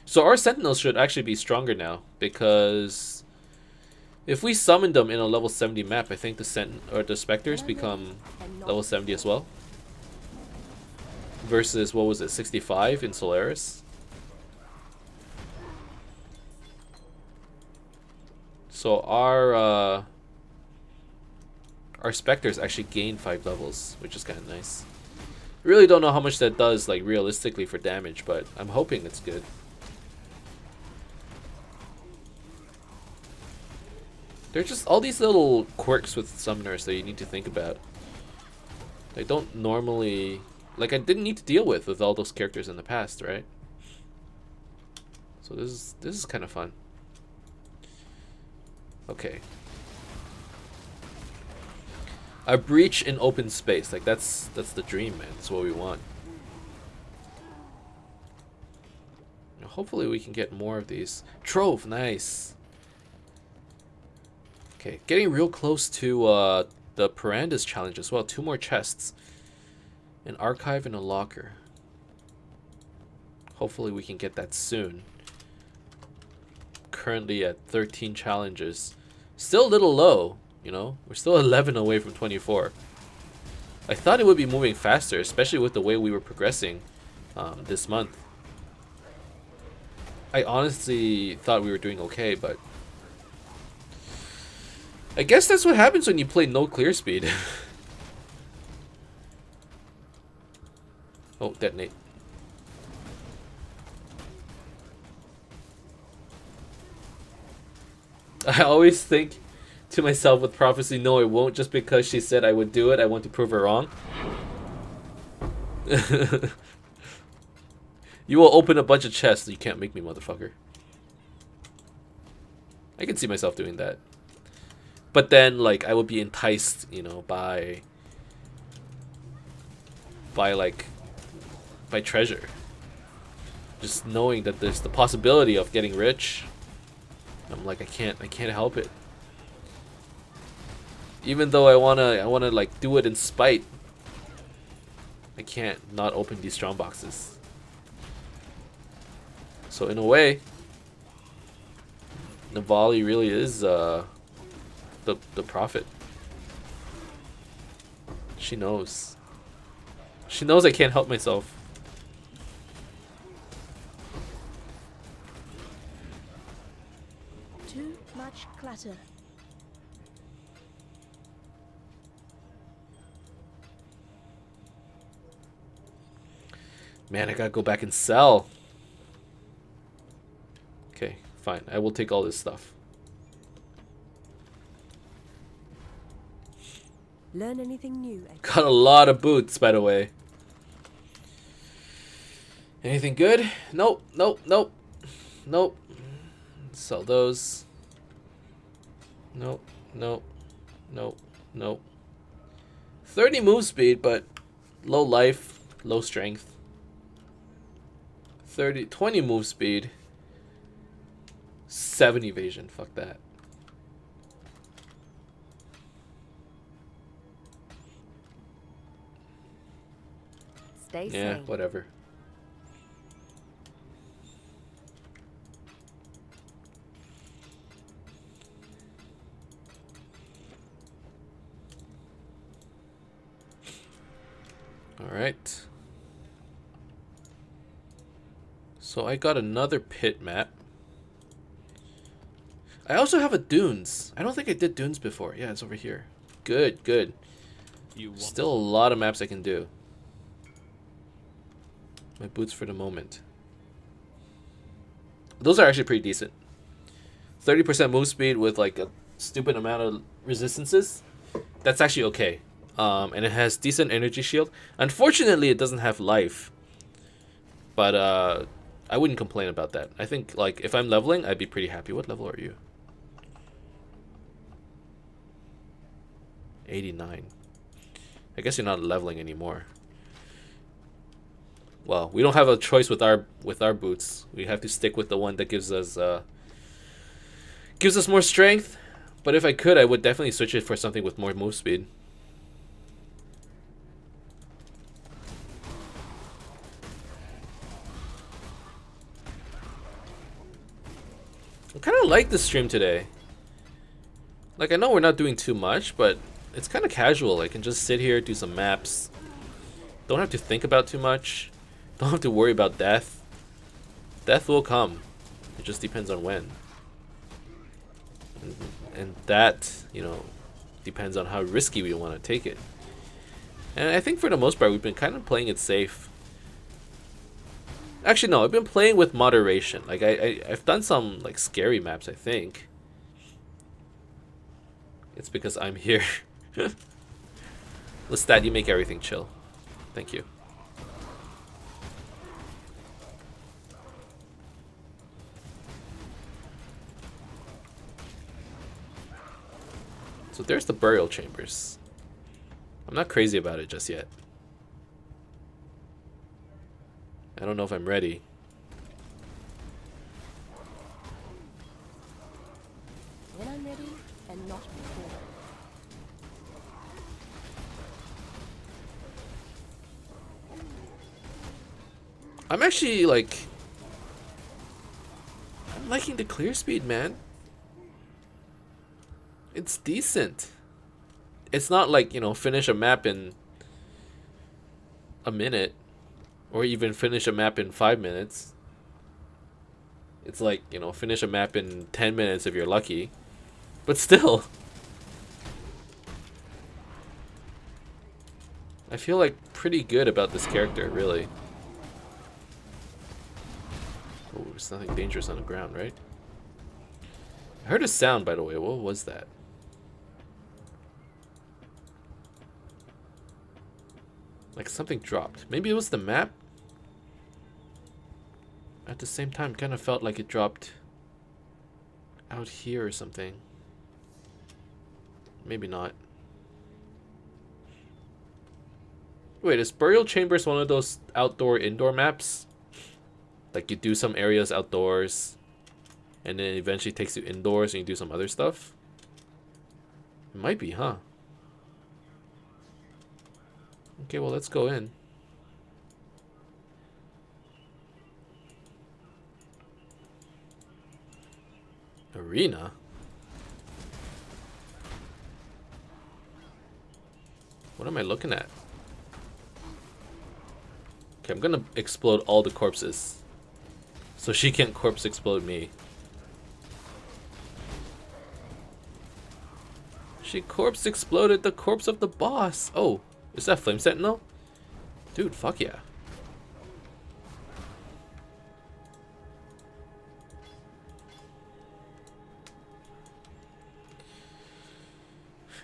So our sentinels should actually be stronger now because If we summon them in a level 70 map, I think the specters When I'm become ready and not level 70 as well. Versus, what was it, 65 in Solaris? So our specters actually gain 5 levels, which is kind of nice. Really don't know how much that does, like, realistically for damage, but I'm hoping it's good. There's just all these little quirks with summoners that you need to think about. They don't normally... Like, I didn't need to deal with all those characters in the past, right? So this is kind of fun. Okay. A breach in open space. Like, that's the dream, man. That's what we want. Hopefully we can get more of these. Trove, nice. Okay, getting real close to the Piranda's challenge as well. 2 more chests. An archive and a locker. Hopefully we can get that soon. Currently at 13 challenges. Still a little low, you know? We're still 11 away from 24. I thought it would be moving faster, especially with the way we were progressing this month. I honestly thought we were doing okay, but... I guess that's what happens when you play no clear speed. Oh, detonate. I always think to myself with prophecy, no, it won't, just because she said I would do it. I want to prove her wrong. You will open a bunch of chests. You can't make me, motherfucker. I can see myself doing that. But then, like, I would be enticed, you know, by treasure. Just knowing that there's the possibility of getting rich. I'm like, I can't help it. Even though I wanna like do it in spite. I can't not open these strong boxes. So in a way, Navali really is the prophet. She knows. She knows I can't help myself. too much clutter. Man, I gotta go back and sell. Okay, fine. I will take all this stuff. Learn anything new? Got a lot of boots, by the way. Anything good? Nope, nope, nope. Nope. Sell those. Nope, nope, nope, nope. 30 move speed, but low life, low strength. 20 move speed. 7 evasion, fuck that. Stay Yeah, sane. whatever. Alright. So I got another pit map. I also have a dunes. I don't think I did dunes before. Yeah, it's over here. Good, good. You want Still a lot of maps I can do. My boots for the moment. Those are actually pretty decent. 30% move speed with like a stupid amount of resistances. That's actually okay. And it has decent energy shield. Unfortunately, it doesn't have life. But I wouldn't complain about that. I think like if I'm leveling, I'd be pretty happy. What level are you? 89. I guess you're not leveling anymore. Well, we don't have a choice with our boots. We have to stick with the one that gives us more strength. But if I could, I would definitely switch it for something with more move speed. I kind of like the stream today. Like, I know we're not doing too much, but it's kind of casual. I can just sit here, do some maps. Don't have to think about too much. Don't have to worry about death. Death will come. It just depends on when. And that, you know, depends on how risky we want to take it. And I think for the most part, we've been kind of playing it safe. Actually, no, I've been playing with moderation. Like, I've done some, like, scary maps, I think. It's because I'm here. Lestat, you make everything chill. Thank you. So there's the burial chambers. I'm not crazy about it just yet. I don't know if I'm ready. When I'm ready and not before. I'm actually like, I'm liking the clear speed, man. It's decent. It's not like, you know, finish a map in a minute or even finish a map in 5 minutes. It's like, you know, finish a map in 10 minutes if you're lucky. But still, I feel like pretty good about this character, really. Oh, there's nothing dangerous on the ground, right? I heard a sound, by the way. What was that? Like something dropped. Maybe it was the map? At the same time, kind of felt like it dropped out here or something. Maybe not. Wait, is Burial Chambers one of those outdoor-indoor maps? Like you do some areas outdoors, and then it eventually takes you indoors and you do some other stuff? It might be, huh? Okay, well, let's go in. Arena? What am I looking at? Okay, I'm gonna explode all the corpses, so she can't corpse explode me. She corpse exploded the corpse of the boss. Oh, is that Flame Sentinel? Dude, fuck yeah.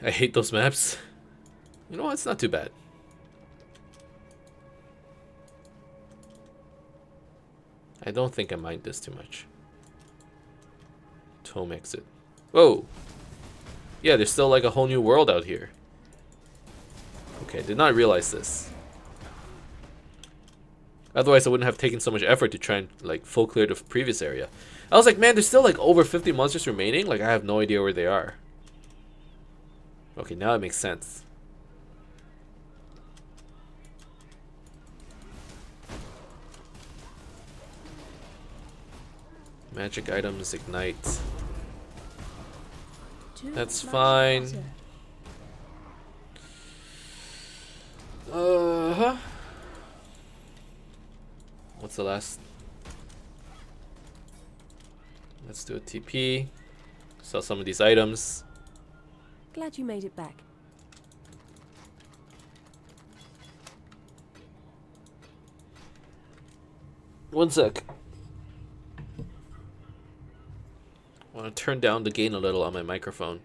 I hate those maps. You know what? It's not too bad. I don't think I mind this too much. Tome exit. Whoa! Yeah, there's still like a whole new world out here. Okay, I did not realize this. Otherwise, I wouldn't have taken so much effort to try and like full clear the previous area. I was like, man, there's still like over 50 monsters remaining. Like, I have no idea where they are. Okay, now it makes sense. Magic items ignite. That's fine. Uh-huh. What's the last? Let's do a TP. Sell some of these items. Glad you made it back. One sec. I want to turn down the gain a little on my microphone.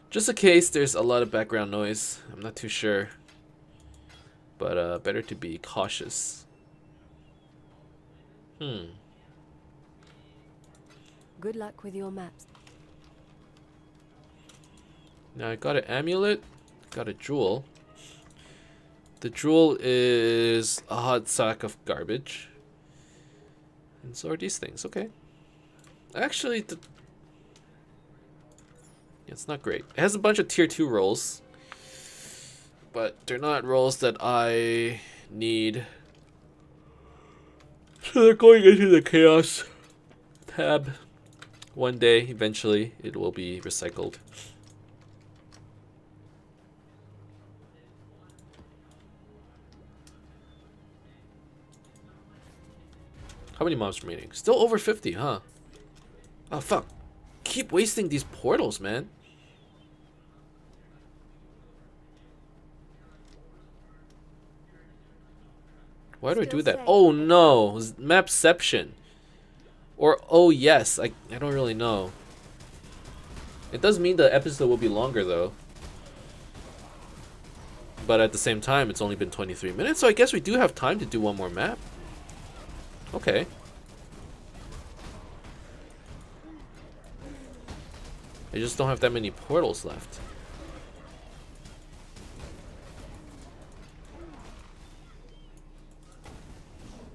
Just in case there's a lot of background noise. I'm not too sure. But better to be cautious. Good luck with your maps. Now I got an amulet, got a jewel. The jewel is a hot sack of garbage. And so are these things, okay. Actually, it's not great. It has a bunch of tier 2 rolls, but they're not rolls that I need. So they're going into the chaos tab. One day, eventually, it will be recycled. How many mobs remaining? Still over 50, huh? Oh, fuck. Keep wasting these portals, man. Why do I do that? Oh, no. Mapception. Or, oh, yes. I don't really know. It does mean the episode will be longer, though. But at the same time, it's only been 23 minutes, so I guess we do have time to do one more map. Okay. I just don't have that many portals left.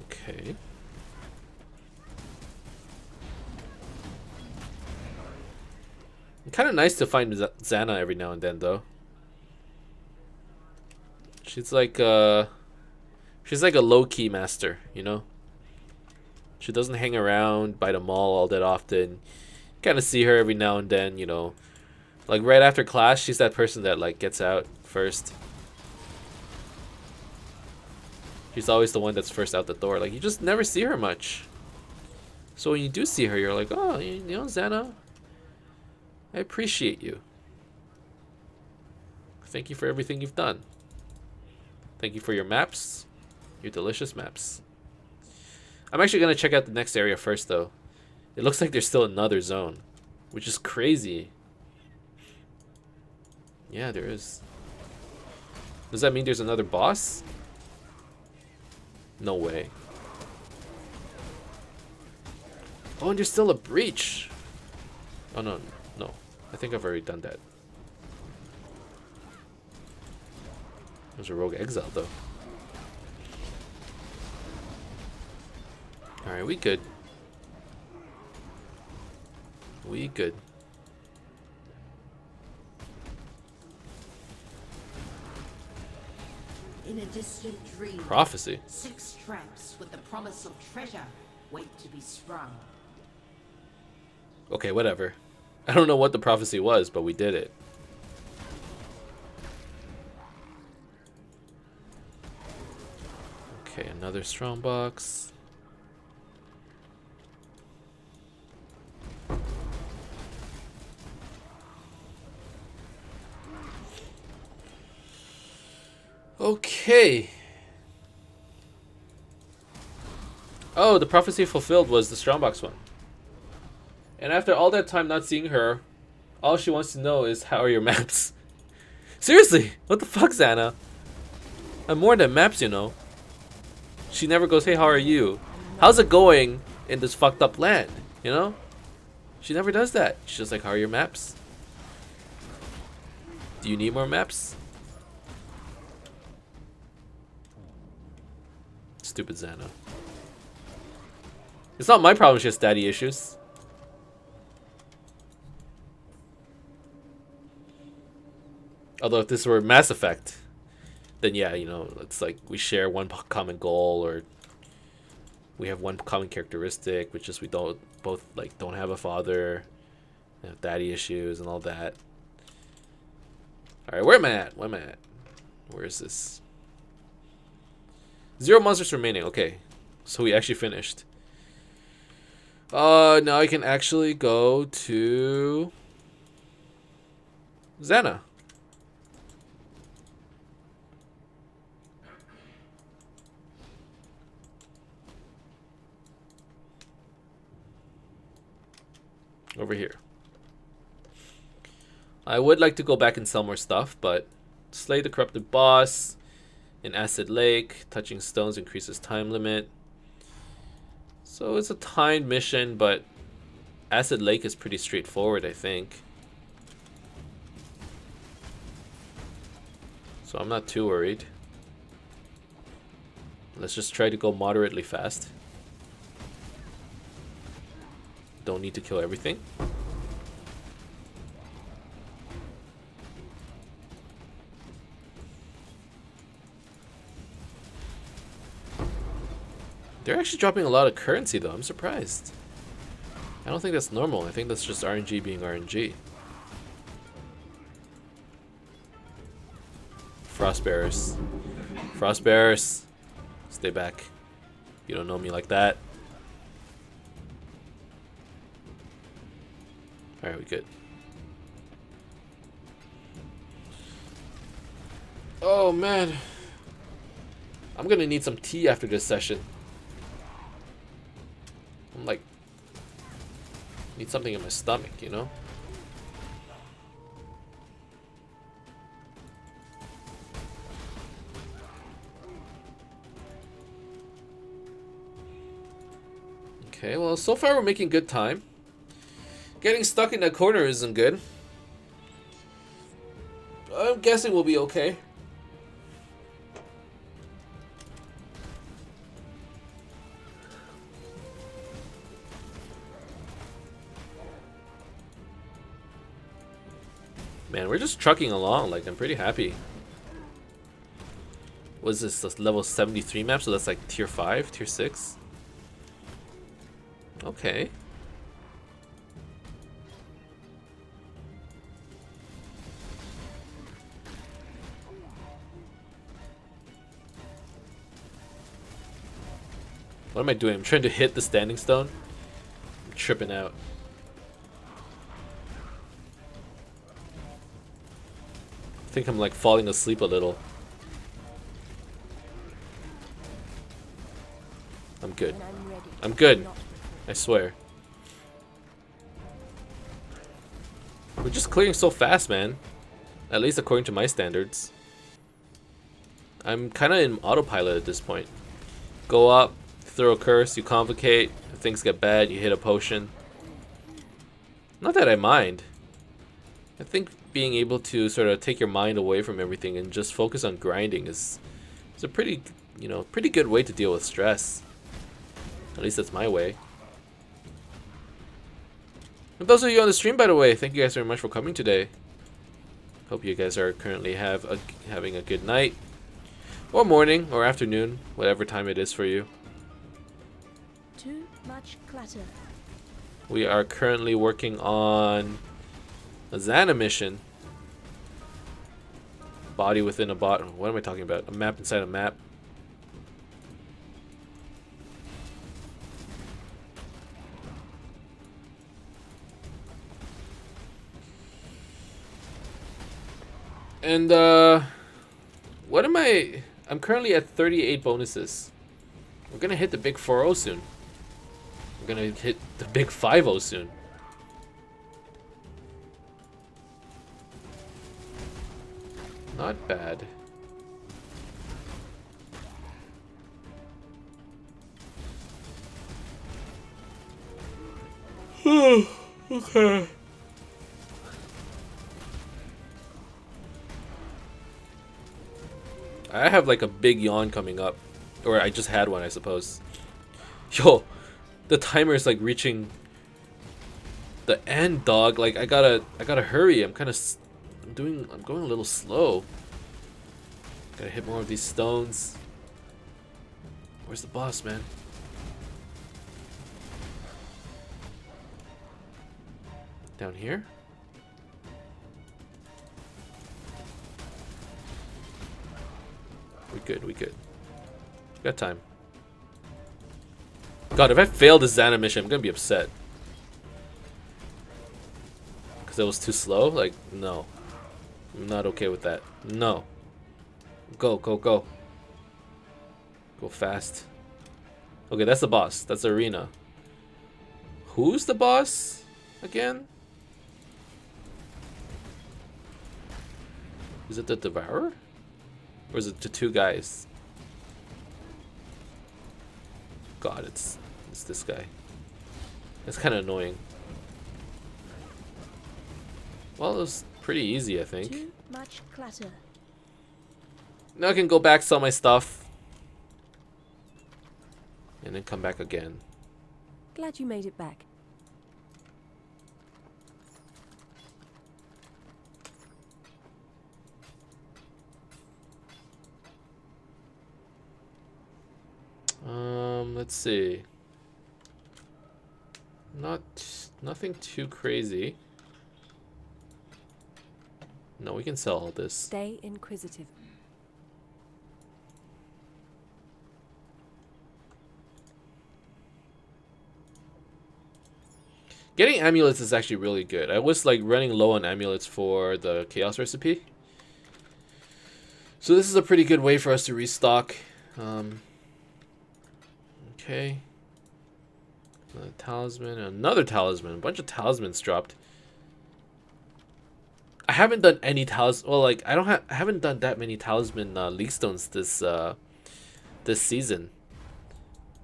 Okay. Kind of nice to find Xana every now and then, though. She's like a low-key master, you know? She doesn't hang around by the mall all that often. Kind of see her every now and then, you know. Like right after class, she's that person that like gets out first. She's always the one that's first out the door. Like you just never see her much. So when you do see her, you're like, oh, you know, Xana, I appreciate you. Thank you for everything you've done. Thank you for your maps, your delicious maps. I'm actually gonna check out the next area first, though. It looks like there's still another zone, which is crazy. Yeah, there is. Does that mean there's another boss? No way. Oh, and there's still a breach. Oh, no. No. I think I've already done that. There's a rogue exile, though. Alright, we good. We good. In a distant dream, Prophecy. 6 traps with the promise of treasure wait to be sprung. Okay, whatever. I don't know what the prophecy was, but we did it. Okay, another strong box. Okay. Oh, the prophecy fulfilled was the strongbox one. And after all that time not seeing her, all she wants to know is, how are your maps? Seriously, what the fuck, Xana? I'm more than maps, you know. She never goes, hey, how are you? How's it going in this fucked up land, you know? She never does that. She's just like, how are your maps? Do you need more maps? Stupid Xana. It's not my problem she has daddy issues. Although if this were Mass Effect, then yeah, you know, it's like we share one common goal, or we have one common characteristic, which is we don't both like don't have a father, have daddy issues and all that. All right, where am I at? Where am I at? Where is this? 0 monsters remaining. Okay, so we actually finished. Now I can actually go to Xana. Over here. I would like to go back and sell more stuff, but slay the corrupted boss in Acid Lake. Touching stones increases time limit. So it's a timed mission, but Acid Lake is pretty straightforward, I think. So I'm not too worried. Let's just try to go moderately fast. Don't need to kill everything. They're actually dropping a lot of currency though, I'm surprised. I don't think that's normal. I think that's just RNG being RNG. Frostbearers. Frostbearers. Stay back. You don't know me like that. Alright, we good. Oh man. I'm gonna need some tea after this session. I'm like, need something in my stomach, you know? Okay, well, so far we're making good time. Getting stuck in that corner isn't good. I'm guessing we'll be okay. Man, we're just trucking along. Like, I'm pretty happy. What is this level 73 map? So that's like tier 5, tier 6. Okay. What am I doing? I'm trying to hit the standing stone. I'm tripping out. I think I'm like falling asleep a little. I'm good. When I'm ready, I'm good. not before. I swear. We're just clearing so fast, man. At least according to my standards. I'm kind of in autopilot at this point. Go up, throw a curse, you convocate. If things get bad, you hit a potion. Not that I mind. I think being able to sort of take your mind away from everything and just focus on grinding is a pretty, you know, pretty good way to deal with stress. At least that's my way. And those of you on the stream, by the way, thank you guys very much for coming today. Hope you guys are currently having a good night, or morning, or afternoon, whatever time it is for you. Too much clutter. We are currently working on a Xana mission. Body within a bot. What am I talking about? A map inside a map. And what am I? I'm currently at 38 bonuses. We're gonna hit the big 4-0 soon. We're gonna hit the big 5-0 soon. Not bad. Okay. I have like a big yawn coming up. Or I just had one, I suppose. Yo, the timer is like reaching the end, dog. Like I gotta hurry. I'm going a little slow. Gotta hit more of these stones. Where's the boss, man? Down here? We good, we good. Got time. God, if I fail this Xana mission, I'm gonna be upset. Because it was too slow? Like, no. I'm not okay with that. No. Go, go, go. Go fast. Okay, that's the boss. That's the arena. Who's the boss again? Is it the Devourer? Or is it the two guys? God, it's this guy. It's kind of annoying. Well, it was pretty easy, I think. Too much clutter. Now I can go back, sell my stuff, and then come back again. Glad you made it back. Let's see. Nothing too crazy. No, we can sell all this. Stay inquisitive. Getting amulets is actually really good. I was like running low on amulets for the chaos recipe. So this is a pretty good way for us to restock. Okay. Another talisman, another talisman. A bunch of talismans dropped. I haven't done any talisman. Well, like I haven't done that many talisman league stones this season.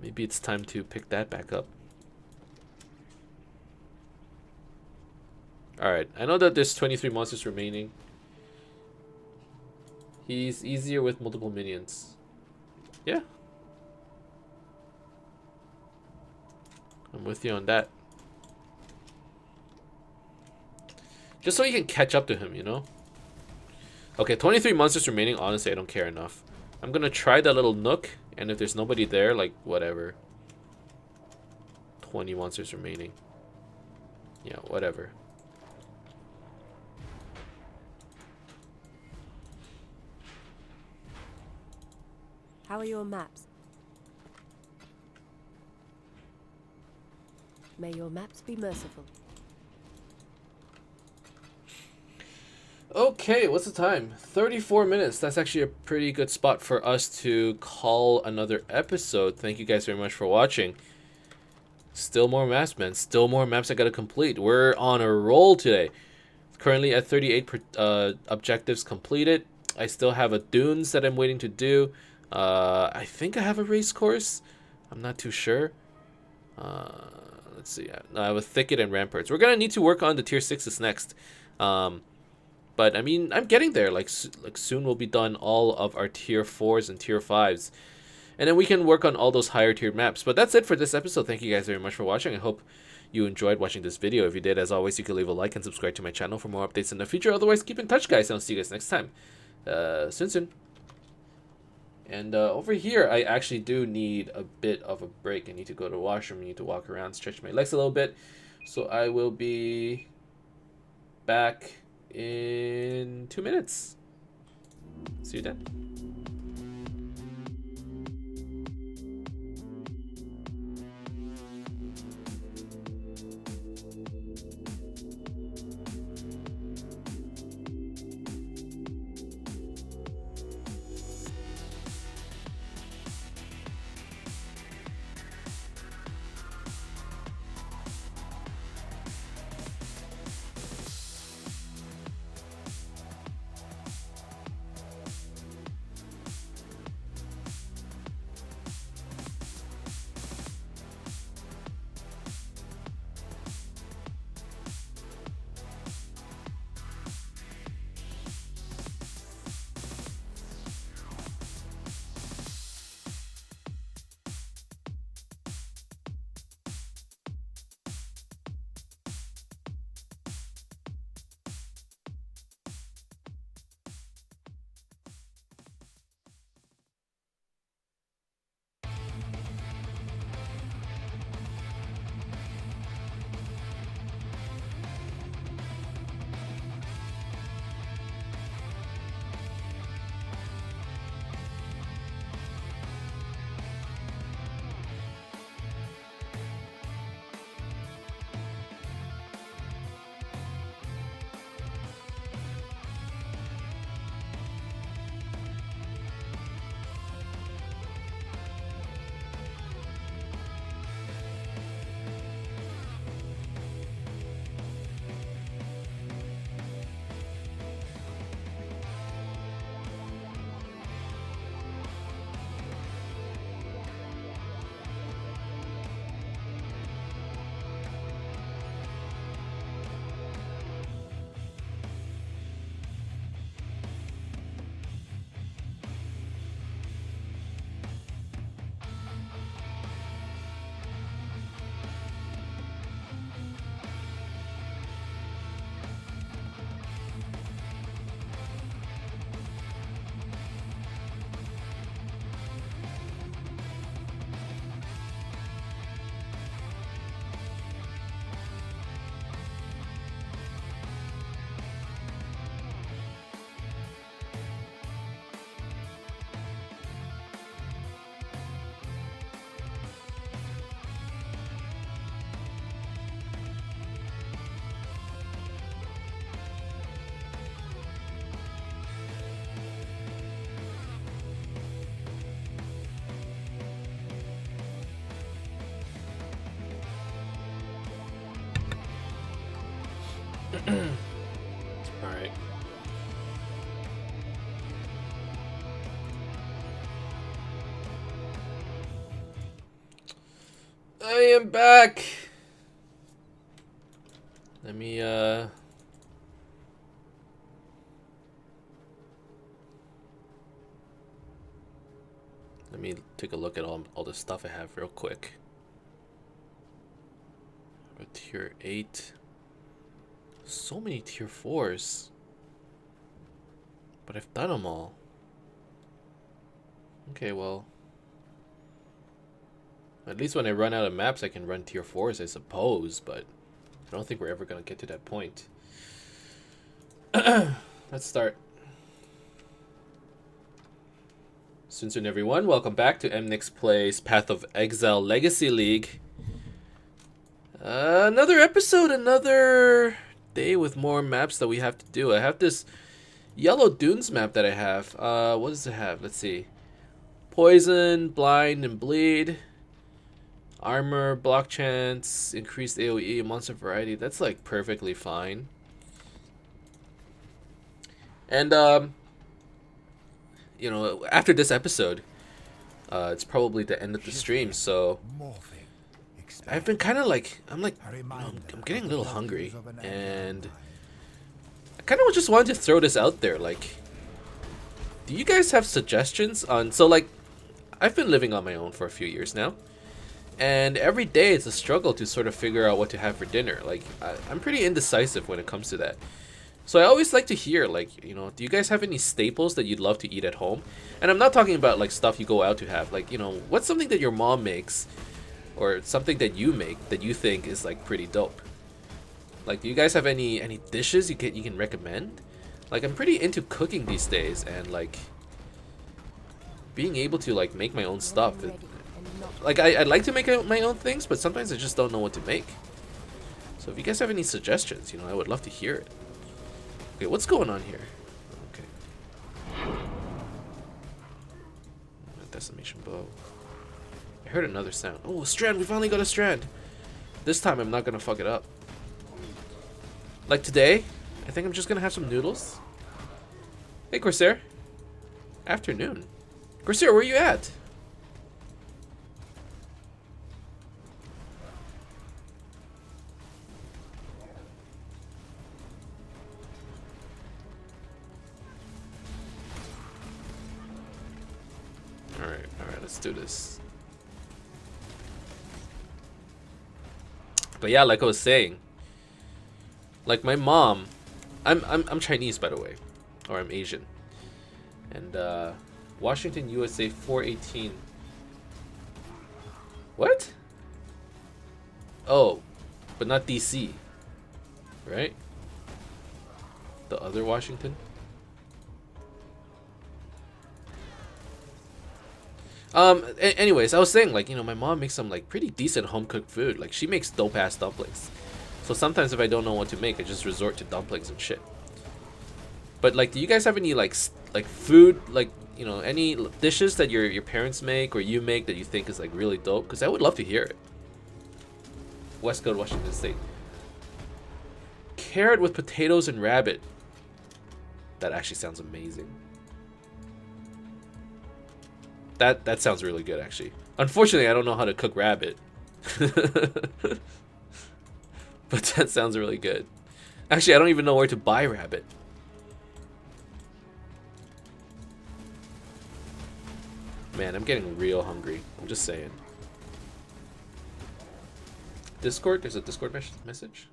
Maybe it's time to pick that back up. Alright, I know that there's 23 monsters remaining. He's easier with multiple minions. Yeah. I'm with you on that. Just so you can catch up to him, you know? Okay, 23 monsters remaining. Honestly, I don't care enough. I'm gonna try that little nook, and if there's nobody there, like, whatever. 20 monsters remaining. Yeah, whatever. How are your maps? May your maps be merciful. Okay, what's the time? 34 minutes. That's actually a pretty good spot for us to call another episode. Thank you guys very much for watching. Still more maps, man. Still more maps I gotta complete. We're on a roll today. Currently at 38 objectives completed. I still have a dunes that I'm waiting to do. I think I have a race course. I'm not too sure. Let's see. I have a thicket and ramparts. We're gonna need to work on the tier 6s next. But I mean, I'm getting there. Like soon we'll be done all of our tier 4s and tier 5s. And then we can work on all those higher tiered maps. But that's it for this episode. Thank you guys very much for watching. I hope you enjoyed watching this video. If you did, as always, you can leave a like and subscribe to my channel for more updates in the future. Otherwise, keep in touch, guys. And I'll see you guys next time. Soon. And over here, I actually do need a bit of a break. I need to go to the washroom. I need to walk around, stretch my legs a little bit. So I will be back in 2 minutes. See you then. Alright. I am back! Let me, let me take a look at all the stuff I have real quick. A tier 8. So many tier 4s. But I've done them all. Okay, well. At least when I run out of maps, I can run tier 4s, I suppose, but I don't think we're ever going to get to that point. Let's start. Soon everyone, welcome back to Emnix Plays Path of Exile Legacy League. Another episode, another day with more maps that we have to do. I have this Yellow Dunes map that I have. What does it have? Let's see. Poison, Blind, and Bleed. Armor, block chance, increased AoE, monster variety. That's like perfectly fine. And you know, after this episode, it's probably the end of the stream, so I've been kind of like, I'm getting a little hungry, and I kind of just wanted to throw this out there. Like, do you guys have suggestions on? So like, I've been living on my own for a few years now. And every day it's a struggle to sort of figure out what to have for dinner. Like, I'm pretty indecisive when it comes to that. So I always like to hear, like, you know, do you guys have any staples that you'd love to eat at home? And I'm not talking about, like, stuff you go out to have. Like, you know, what's something that your mom makes or something that you make that you think is, like, pretty dope? Like, do you guys have any dishes you can recommend? Like, I'm pretty into cooking these days and, like, being able to, like, make my own stuff. Like, I'd like to make my own things, but sometimes I just don't know what to make. So if you guys have any suggestions, you know, I would love to hear it. Okay, what's going on here? Okay. Decimation bow. I heard another sound. Oh, a strand! We finally got a strand! This time I'm not gonna fuck it up. Like today, I think I'm just gonna have some noodles. Hey, Corsair. Afternoon. Corsair, where are you at? Alright, let's do this. But yeah, like I was saying, like my mom, I'm Chinese, by the way, or I'm Asian, and Washington, USA 418. What? Oh, but not DC, right? The other Washington. Anyways, I was saying, like, you know, my mom makes some, like, pretty decent home-cooked food. Like, she makes dope-ass dumplings. So sometimes if I don't know what to make, I just resort to dumplings and shit. But, like, do you guys have any, like food, like, you know, any dishes that your parents make or you make that you think is, like, really dope? Because I would love to hear it. Westcoast, Washington State. Carrot with potatoes and rabbit. That actually sounds amazing. That sounds really good, actually. Unfortunately, I don't know how to cook rabbit. But that sounds really good. Actually, I don't even know where to buy rabbit. Man, I'm getting real hungry. I'm just saying. Discord? There's a Discord message?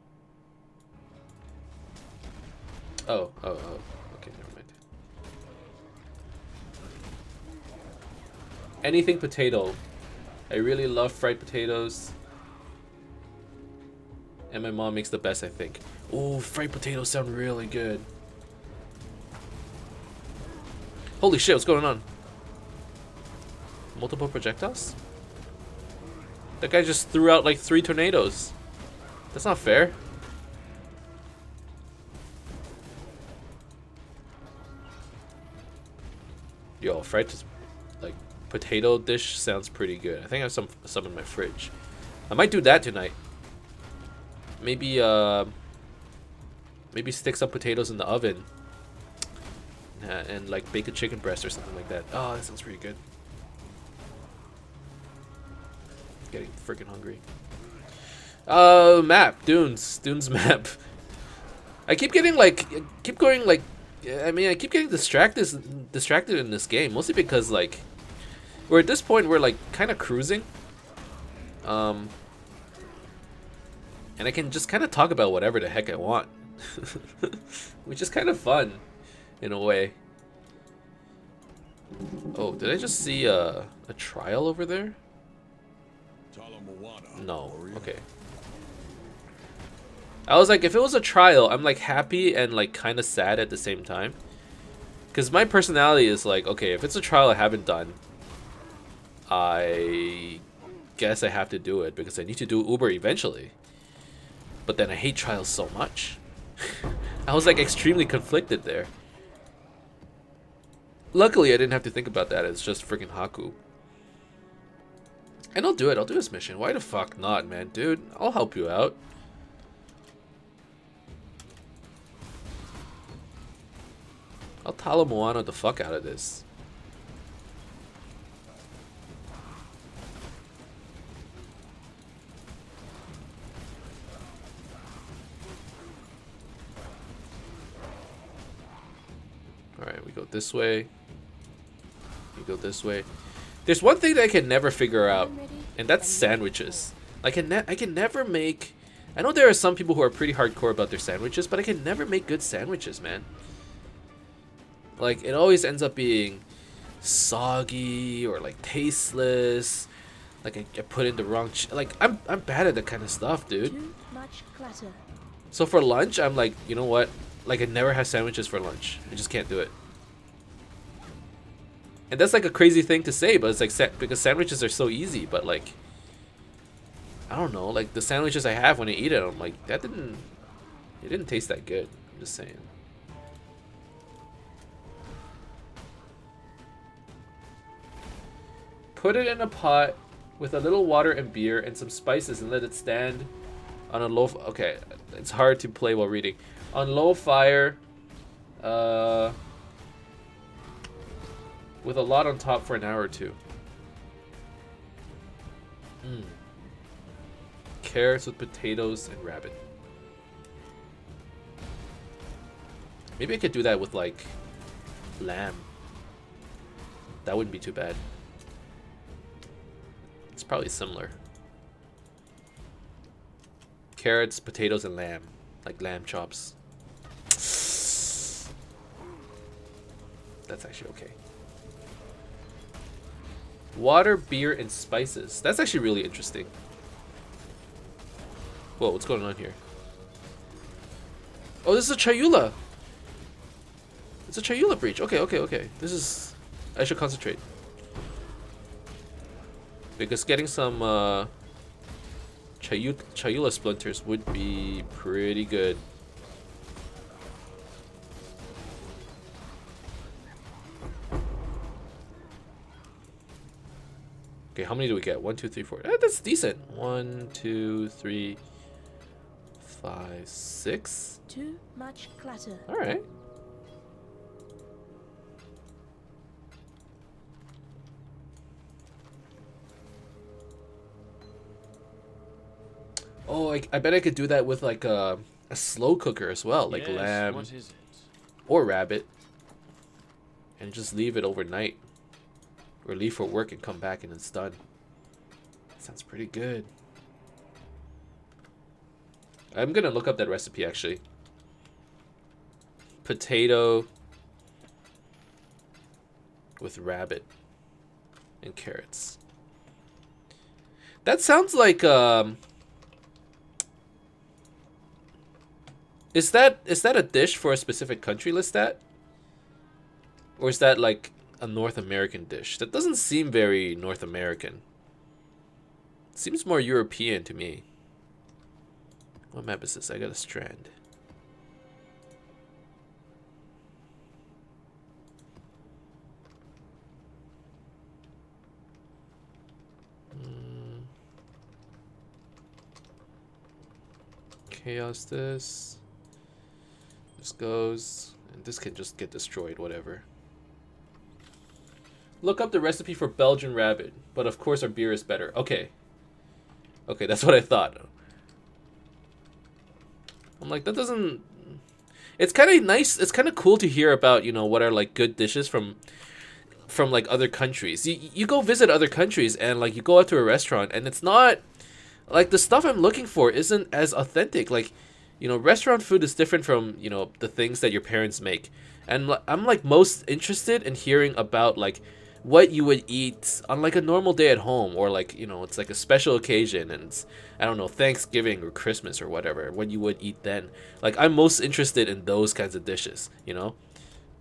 Oh. Okay, never mind. Anything potato. I really love fried potatoes. And my mom makes the best, I think. Oh, fried potatoes sound really good. Holy shit, what's going on? Multiple projectiles? That guy just threw out like 3 tornadoes. That's not fair. Yo, fried like potato dish sounds pretty good. I think I have some in my fridge. I might do that tonight. Maybe maybe stick some potatoes in the oven and like bake a chicken breast or something like that. Oh, that sounds pretty good. Getting freaking hungry. Map, Dunes map. I keep getting like, I mean, I keep getting distracted in this game, mostly because like, we're at this point we're like kind of cruising, and I can just kind of talk about whatever the heck I want, which is kind of fun, in a way. Oh, did I just see a trial over there? No. Okay. I was like, if it was a trial, I'm like happy and like kind of sad at the same time. Because my personality is like, okay, if it's a trial I haven't done, I guess I have to do it because I need to do Uber eventually. But then I hate trials so much. I was like extremely conflicted there. Luckily, I didn't have to think about that. It's just freaking Haku. And I'll do it. I'll do this mission. Why the fuck not, man? Dude, I'll help you out. I'll Tala Moana the fuck out of this. Alright, we go this way. We go this way. There's one thing that I can never figure out, and that's sandwiches. I can never make... I know there are some people who are pretty hardcore about their sandwiches, but I can never make good sandwiches, man. Like, it always ends up being soggy or like tasteless. Like I put in the wrong like I'm bad at that kind of stuff, dude. Too much clutter. So for lunch, I'm like, you know what? Like I never have sandwiches for lunch. I just can't do it. And that's like a crazy thing to say, but it's like because sandwiches are so easy, but like I don't know, like the sandwiches I have when I eat it, I'm like it didn't taste that good. I'm just saying. Put it in a pot with a little water and beer and some spices and let it stand on a low... Okay, it's hard to play while reading. On low fire, with a lot on top for an hour or two. Carrots with potatoes and rabbit. Maybe I could do that with like lamb. That wouldn't be too bad. It's probably similar. Carrots, potatoes, and lamb. Like lamb chops. That's actually okay. Water, beer, and spices. That's actually really interesting. Whoa, what's going on here? Oh, this is a Chayula. It's a Chayula breach. Okay, okay, okay. This is... I should concentrate. Because getting some Chayula splinters would be pretty good. Okay, how many do we get? 1, 2, 3, 4. That's decent. 1, 2, 3, 5, 6. Too much clutter. All right. Oh, I bet I could do that with like a slow cooker as well, like Yes, lamb what is it? or rabbit, and just leave it overnight, or leave for work and come back and it's done. Sounds pretty good. I'm gonna look up that recipe actually. Potato with rabbit and carrots. That sounds like Is that a dish for a specific country, Lestat? Or is that like a North American dish? That doesn't seem very North American. It seems more European to me. What map is this? I got a strand. Chaos this. This goes, and this can just get destroyed, whatever. Look up the recipe for Belgian rabbit, but of course our beer is better. Okay. Okay, that's what I thought. I'm like, that doesn't... It's kind of nice, it's kind of cool to hear about, you know, what are like good dishes from like other countries. You go visit other countries and like you go out to a restaurant and it's not... Like the stuff I'm looking for isn't as authentic. Like, you know, restaurant food is different from, you know, the things that your parents make. And I'm like most interested in hearing about like what you would eat on like a normal day at home, or like, you know, it's like a special occasion and it's, I don't know, Thanksgiving or Christmas or whatever, what you would eat then. Like I'm most interested in those kinds of dishes, you know?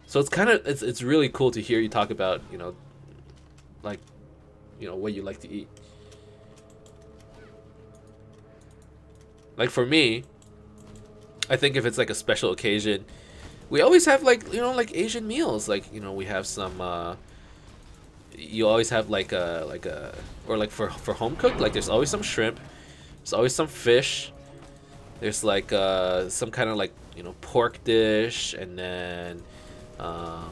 So it's kind of, it's really cool to hear you talk about, you know, like, you know, what you like to eat. Like for me, I think if it's like a special occasion, we always have like, you know, like Asian meals. Like, you know, we have some, you always have like a, or like for home cooked, like there's always some shrimp, there's always some fish, there's like some kind of like, you know, pork dish, and then and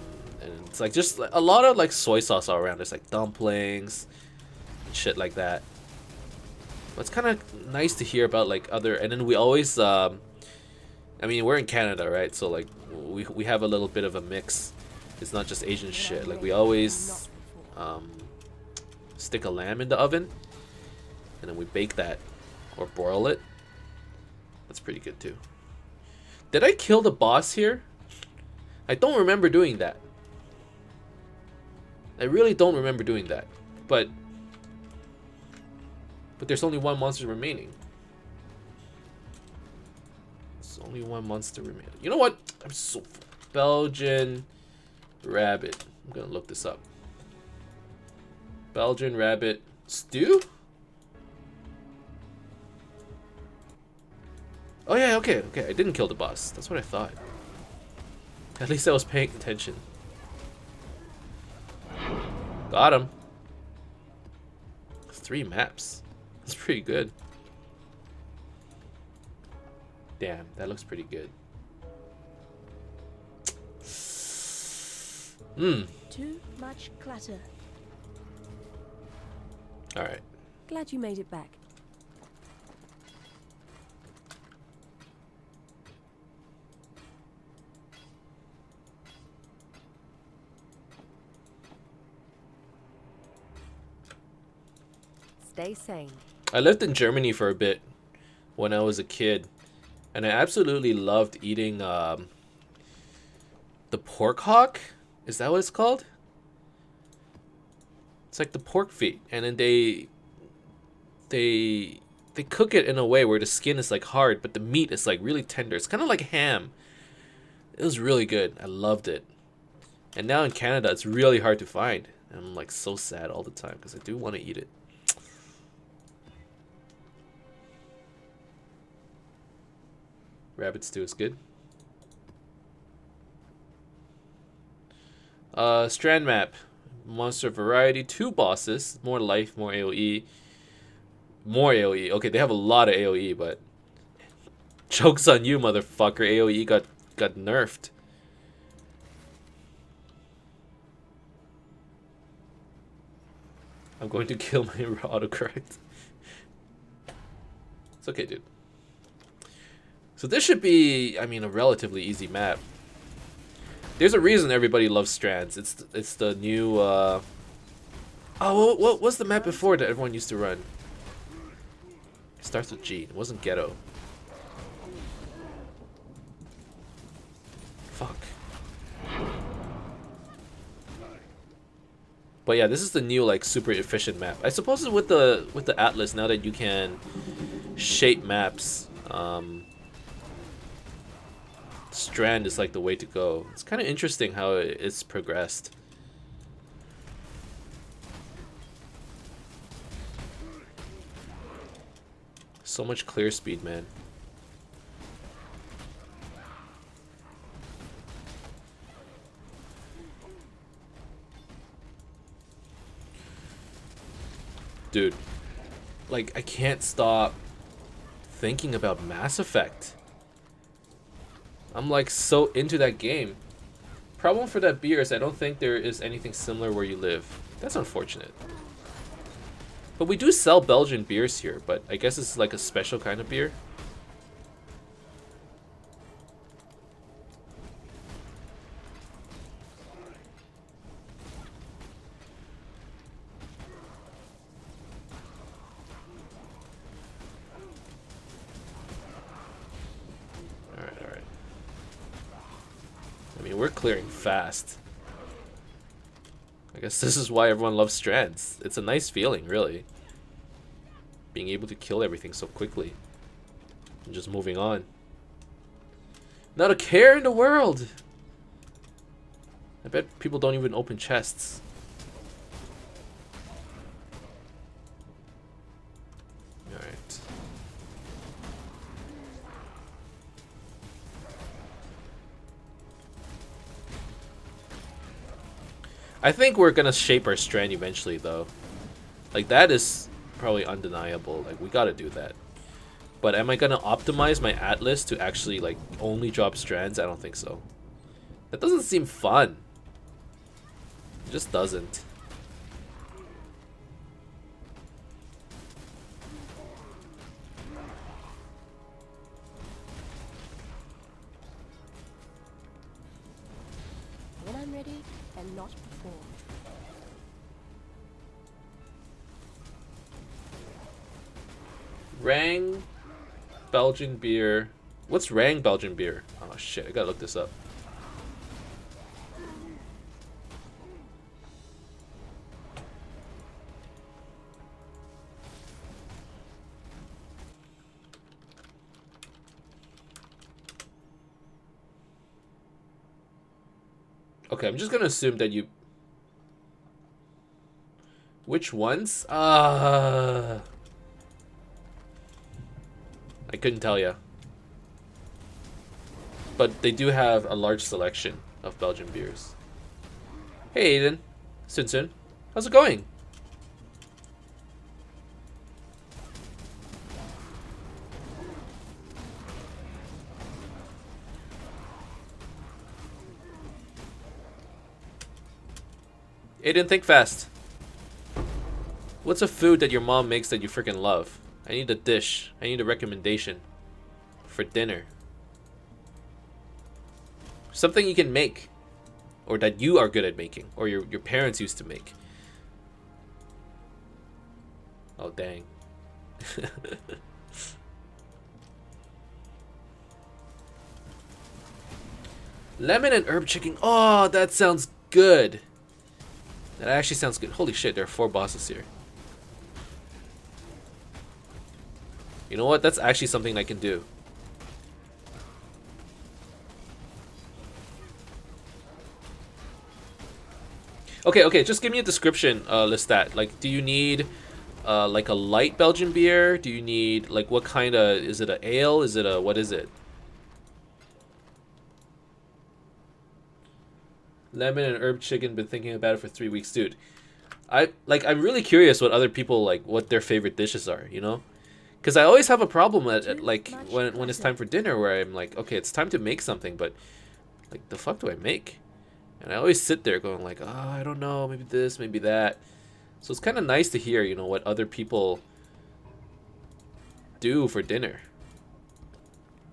it's like just a lot of like soy sauce all around. There's like dumplings and shit like that. But it's kind of nice to hear about like other, and then we always I mean, we're in Canada, right? So like we have a little bit of a mix. It's not just Asian shit. Like we always stick a lamb in the oven and then we bake that or broil it. That's pretty good too. Did I kill the boss here? I don't remember doing that. I really don't remember doing that. But there's only one monster remaining. There's only one monster remaining. You know what? I'm so... Belgian rabbit. I'm gonna look this up. Belgian rabbit stew? Oh yeah, okay. I didn't kill the boss. That's what I thought. At least I was paying attention. Got him. 3 maps. That's pretty good. Damn, that looks pretty good. Too much clutter. Alright. Glad you made it back. Stay sane. I lived in Germany for a bit when I was a kid, and I absolutely loved eating the pork hock. Is that what it's called? It's like the pork feet, and then they cook it in a way where the skin is like hard, but the meat is like really tender. It's kind of like ham. It was really good. I loved it. And now in Canada, it's really hard to find. And I'm like so sad all the time because I do want to eat it. Rabbit stew is good. Strand map. Monster variety. 2 bosses. More life, more AoE. More AoE. Okay, they have a lot of AoE, but... Joke's on you, motherfucker. AoE got nerfed. I'm going to kill my autocorrect. It's okay, dude. So this should be, I mean, a relatively easy map. There's a reason everybody loves Strands. It's the new, Oh, what was the map before that everyone used to run? It starts with G. It wasn't Ghetto. Fuck. But yeah, this is the new, like, super efficient map. I suppose with the Atlas, now that you can shape maps, Strand is like the way to go. It's kind of interesting how it's progressed. So much clear speed, man. Dude, like, I can't stop thinking about Mass Effect. I'm like so into that game. Problem for that beer is I don't think there is anything similar where you live. That's unfortunate. But we do sell Belgian beers here, but I guess it's like a special kind of beer. Alright. I mean, we're clearing fast. I guess this is why everyone loves strands. It's a nice feeling, really. Being able to kill everything so quickly. And just moving on. Not a care in the world! I bet people don't even open chests. Alright. I think we're gonna shape our strand eventually, though. Like, that is probably undeniable. Like, we gotta do that. But am I gonna optimize my atlas to actually, like, only drop strands? I don't think so. That doesn't seem fun. It just doesn't. When I'm ready and not before. Rang Belgian beer. What's Rang Belgian beer? Oh shit, I gotta look this up. Okay, I'm just gonna assume that you... Which ones? I couldn't tell ya. But they do have a large selection of Belgian beers. Hey Aiden. Sun. How's it going? Aiden, think fast. What's a food that your mom makes that you freaking love? I need a dish. I need a recommendation for dinner. Something you can make, or that you are good at making, or your parents used to make. Oh dang. Lemon and herb chicken. Oh, that sounds good. That actually sounds good. Holy shit, there are 4 bosses here. You know what? That's actually something I can do. Okay, just give me a description, Lestat. Like, do you need, like a light Belgian beer? Do you need, like, what kind of, is it an ale? Is it a, what is it? Lemon and herb chicken, been thinking about it for 3 weeks, dude. I'm really curious what other people, like, what their favorite dishes are, you know? Because I always have a problem at like, when it's time for dinner where I'm like, okay, it's time to make something, but, like, the fuck do I make? And I always sit there going like, oh, I don't know, maybe this, maybe that. So it's kind of nice to hear, you know, what other people do for dinner.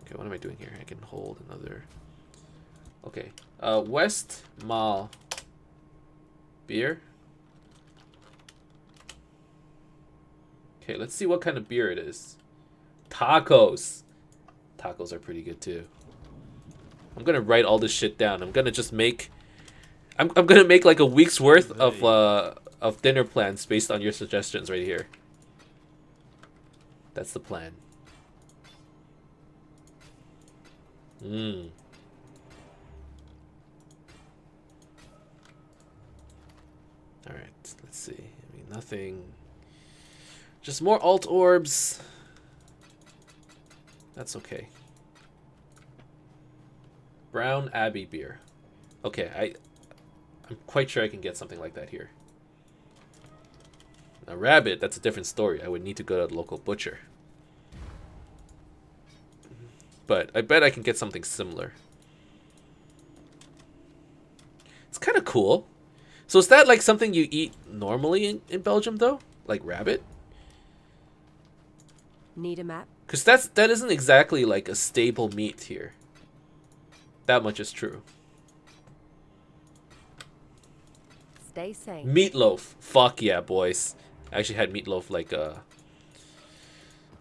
Okay, what am I doing here? I can hold another... Okay, West Mall beer. Okay, let's see what kind of beer it is. Tacos. Tacos are pretty good too. I'm gonna write all this shit down. I'm gonna just make... I'm gonna make like a week's worth of dinner plans based on your suggestions right here. That's the plan. Alright, let's see. I mean, nothing. Just more alt orbs. That's okay. Brown Abbey beer. Okay, I'm quite sure I can get something like that here. A rabbit, that's a different story. I would need to go to the local butcher. But I bet I can get something similar. cool. So is that like something you eat normally in Belgium though? Like rabbit? Need a map? Because that isn't exactly like a staple meat here. That much is true. Stay safe. Meatloaf. Fuck yeah, boys. I actually had meatloaf like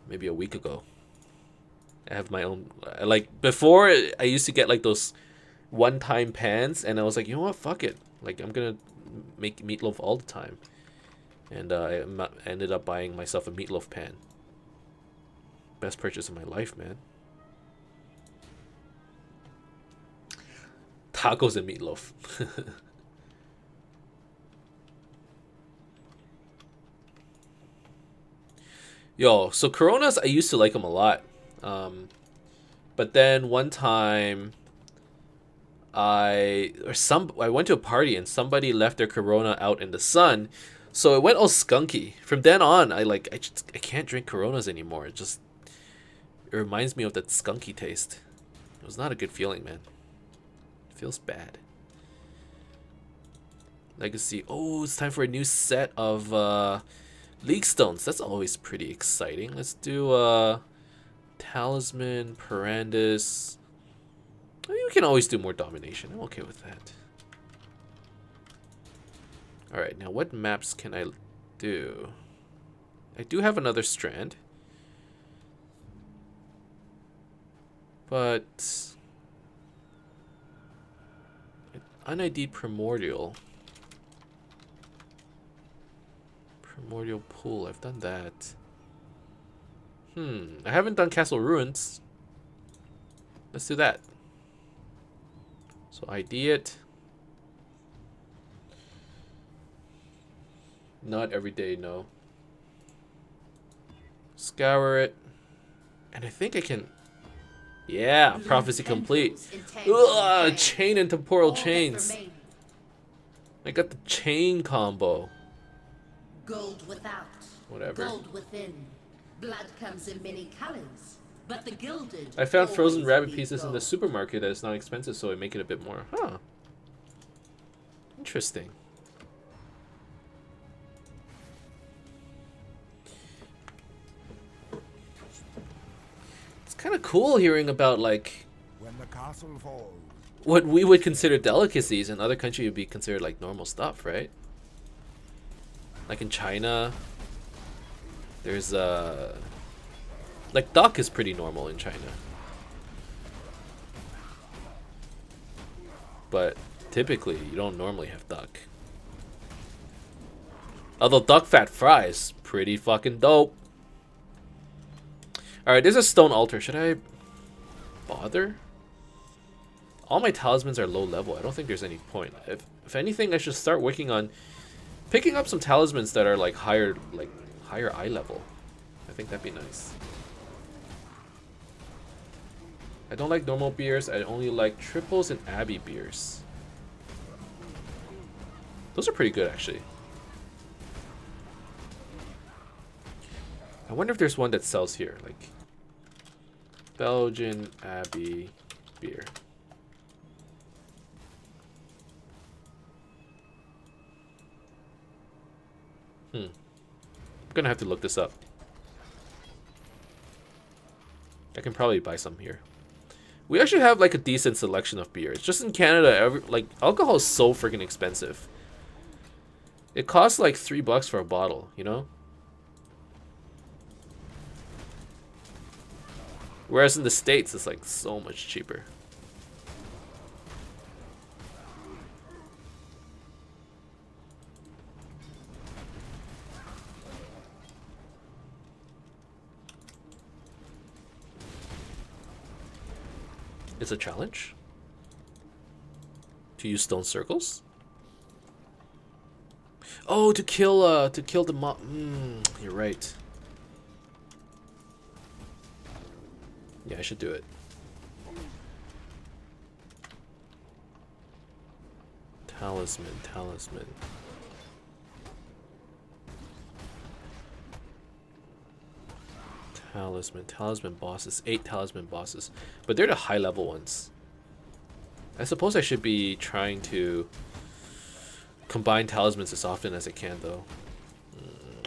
maybe a week ago. I have my own, like before I used to get like those one-time pans, and I was like, you know what, fuck it, like I'm gonna make meatloaf all the time, and I ended up buying myself a meatloaf pan. Best purchase of my life, man. Tacos and meatloaf. Yo, so Coronas, I used to like them a lot. But then one time I went to a party and somebody left their Corona out in the sun, so it went all skunky. From then on, I can't drink Coronas anymore. It reminds me of that skunky taste. It was not a good feeling, man. It feels bad. Legacy. Oh, it's time for a new set of League Stones. That's always pretty exciting. Let's do Talisman, Parandus. I mean, we can always do more domination. I'm okay with that. Alright, now what maps can I do? I do have another strand. But UnID'd Primordial. Primordial Pool, I've done that. I haven't done Castle Ruins. Let's do that. So ID it. Not every day, no. Scour it. And I think I can... Yeah, prophecy complete. Ugh, chain and temporal chains. I got the chain combo. Gold without. Whatever. Gold within. Blood comes in many colors, but the gilded. I found frozen always rabbit bleed pieces in the gold. supermarket that is not expensive, so I make it a bit more. Huh. Interesting. It's kind of cool hearing about like When the castle falls, what we would consider delicacies in other countries would be considered like normal stuff, right? Like in China, there's like duck is pretty normal in China. But typically you don't normally have duck. Although duck fat fries, pretty fucking dope. Alright, there's a stone altar. Should I bother? All my talismans are low level. I don't think there's any point. If anything, I should start working on picking up some talismans that are like higher eye level. I think that'd be nice. I don't like normal beers. I only like triples and abbey beers. Those are pretty good, actually. I wonder if there's one that sells here, like Belgian abbey beer. I'm gonna have to look this up. I can probably buy some here. We actually have like a decent selection of beers. Just in Canada, like alcohol is so freaking expensive. It costs like $3 for a bottle, you know? Whereas in the States, it's like so much cheaper. It's a challenge to use stone circles. Oh, to kill the mob. You're right. Yeah, I should do it. Talisman, talisman. Talisman bosses. 8 talisman bosses. But they're the high level ones. I suppose I should be trying to combine talismans as often as I can, though.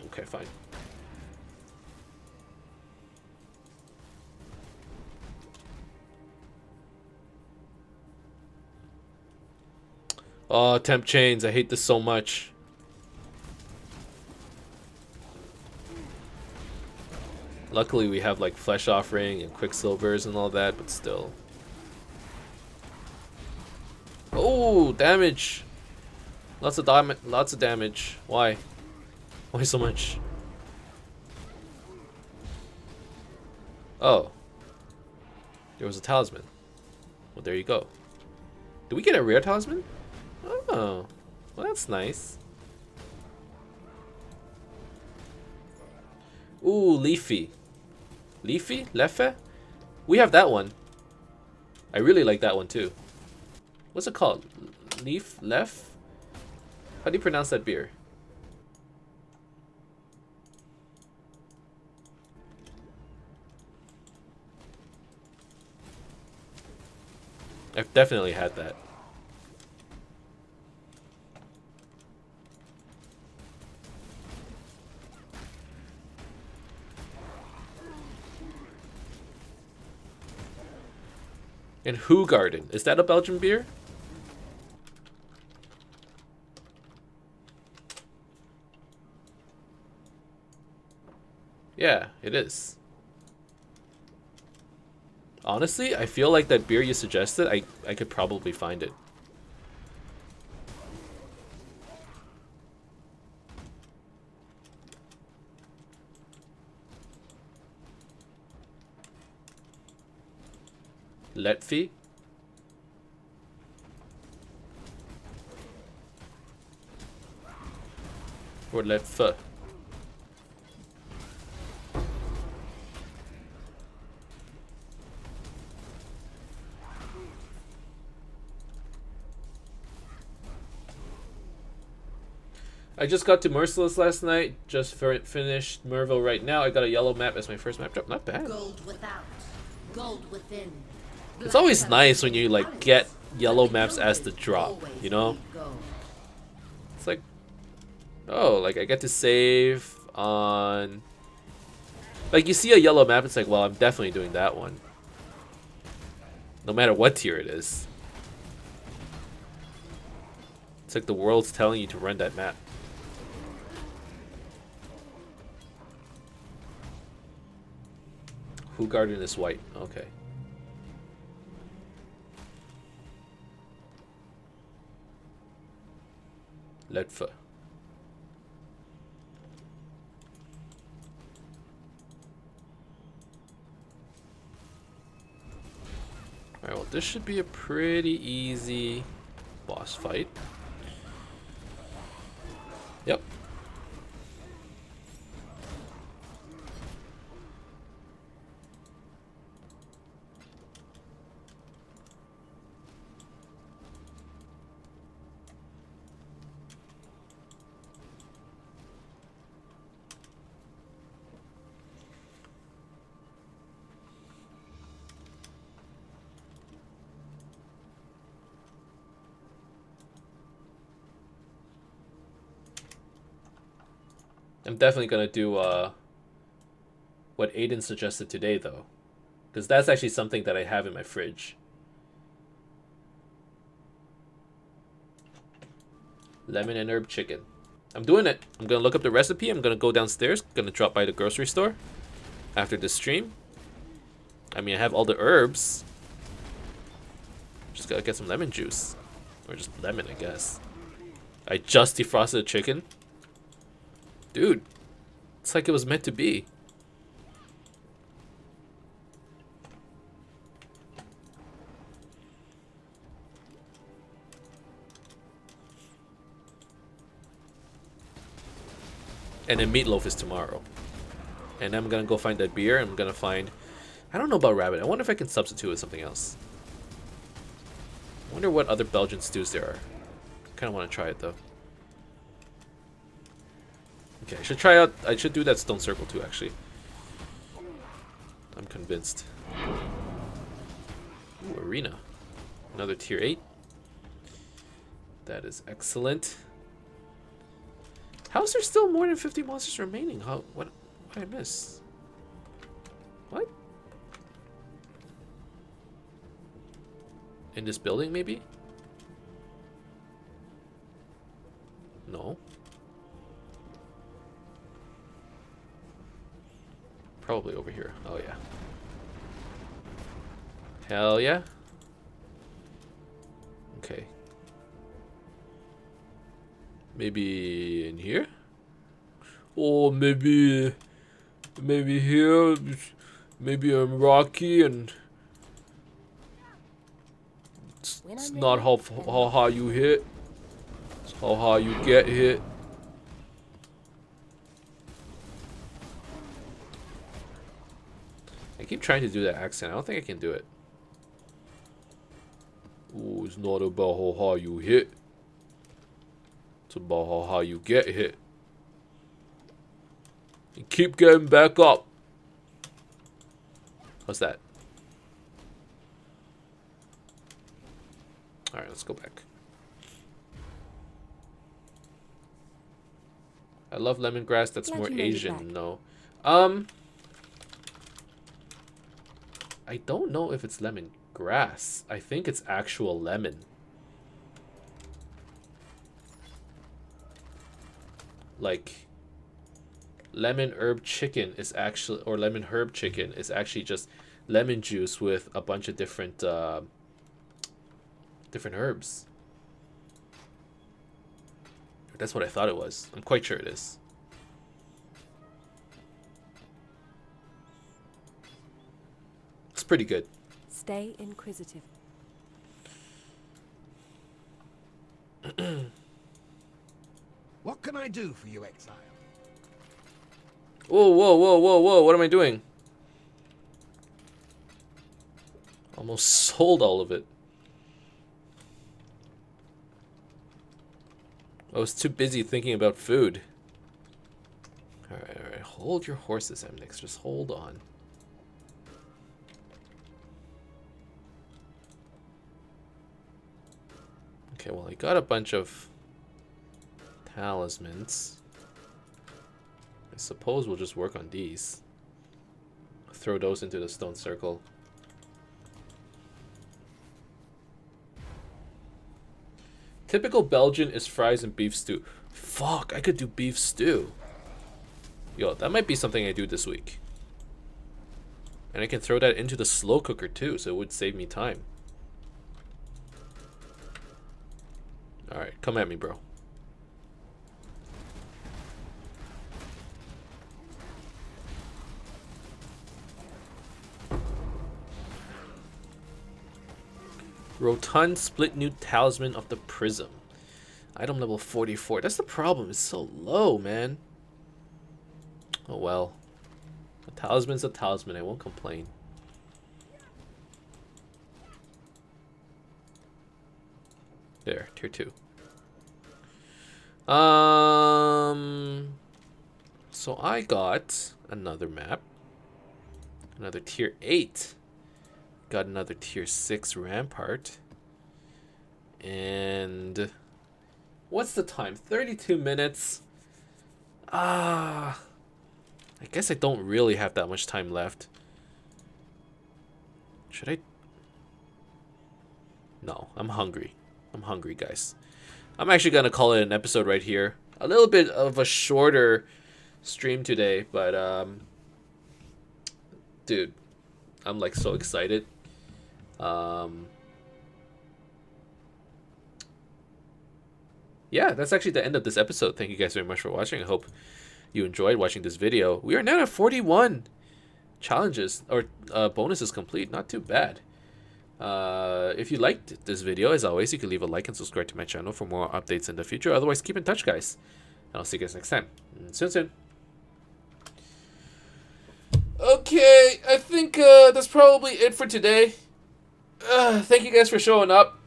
Okay, fine. Oh, temp chains. I hate this so much. Luckily, we have like flesh offering and quicksilvers and all that, but still. Oh, damage. Lots of damage. Why? Why so much? Oh. There was a talisman. Well, there you go. Did we get a rare talisman? Oh. Well, that's nice. Ooh, Leafy. Leafy? Leffe? We have that one. I really like that one too. What's it called? Leaf? Lef? How do you pronounce that beer? I've definitely had that. And Who Garden. Is that a Belgian beer? Yeah, it is. Honestly, I feel like that beer you suggested, I could probably find it. Letfi? Or Letfe? I just got to Merciless last night. Just finished Merville right now. I got a yellow map as my first map drop. Not bad. Gold without, gold within. It's always nice when you like get yellow maps as the drop, you know? It's like, oh, like I get to save on, like you see a yellow map, it's like, well, I'm definitely doing that one. No matter what tier it is. It's like the world's telling you to run that map. Who Garden is white, okay. Letfe. Alright, well this should be a pretty easy boss fight. Yep. I'm definitely gonna do what Aiden suggested today though, because that's actually something that I have in my fridge. Lemon and herb chicken. I'm doing it. I'm gonna look up the recipe. I'm gonna go downstairs. Gonna drop by the grocery store after the stream. I mean, I have all the herbs. Just gotta get some lemon juice, or just lemon, I guess. I just defrosted the chicken. Dude, it's like it was meant to be. And then meatloaf is tomorrow. And I'm gonna go find that beer. I'm gonna find, I don't know about rabbit. I wonder if I can substitute with something else. I wonder what other Belgian stews there are. I kinda wanna try it though. Okay, I should try out, I should do that stone circle too, actually. I'm convinced. Ooh, arena. Another tier 8. That is excellent. How is there still more than 50 monsters remaining? What did I miss? What? In this building, maybe? No. Probably over here. Oh, yeah. Hell yeah. Okay. Maybe in here? Or maybe here. Maybe I'm Rocky and it's not how high you hit. It's how high you get hit. I keep trying to do that accent. I don't think I can do it. Ooh, it's not about how high you hit. It's about how high you get hit. And keep getting back up. What's that? Alright, let's go back. I love lemongrass. That's more Asian. No. I don't know if it's lemongrass. I think it's actual lemon. Like, lemon herb chicken is actually, or lemon herb chicken is actually just lemon juice with a bunch of different different herbs. That's what I thought it was. I'm quite sure it is. It's pretty good. Stay inquisitive. What can I do for you, Exile? Whoa, whoa, whoa, whoa, whoa. What am I doing? Almost sold all of it. I was too busy thinking about food. Alright, alright. Hold your horses, Emnix. Just hold on. Okay, well, I got a bunch of talismans. I suppose we'll just work on these. Throw those into the stone circle. Typical Belgian is fries and beef stew. Fuck, I could do beef stew. Yo, that might be something I do this week. And I can throw that into the slow cooker too, so it would save me time. Alright, come at me, bro. Rotund split new talisman of the prism. Item level 44. That's the problem. It's so low, man. Oh well. A talisman's a talisman. I won't complain. There, tier 2. So I got another map. Another tier 8. Got another tier 6 rampart. And what's the time? 32 minutes. I guess I don't really have that much time left. Should I? No, I'm hungry. I'm hungry, guys. I'm actually gonna call it an episode right here. A little bit of a shorter stream today, but dude, I'm like so excited. Yeah, that's actually the end of this episode. Thank you guys very much for watching. I hope you enjoyed watching this video. We are now at 41 challenges or bonuses complete. Not too bad. If you liked this video, as always, you can leave a like and subscribe to my channel for more updates in the future. Otherwise, keep in touch, guys. And I'll see you guys next time. Soon. Okay, I think that's probably it for today. Thank you guys for showing up.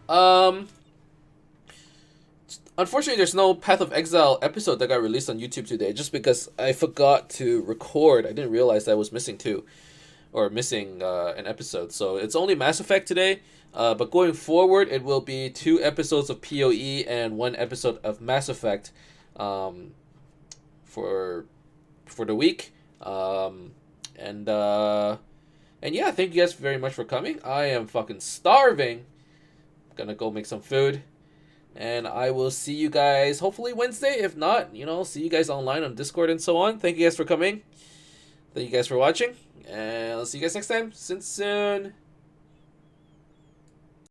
Unfortunately, there's no Path of Exile episode that got released on YouTube today, just because I forgot to record. I didn't realize I was missing an episode. So it's only Mass Effect today, but going forward, it will be 2 episodes of PoE and 1 episode of Mass Effect. the week. And yeah, thank you guys very much for coming. I am fucking starving. Gonna go make some food. And I will see you guys hopefully Wednesday. If not, see you guys online on Discord and so on. Thank you guys for coming. Thank you guys for watching. And I'll see you guys next time. Soon.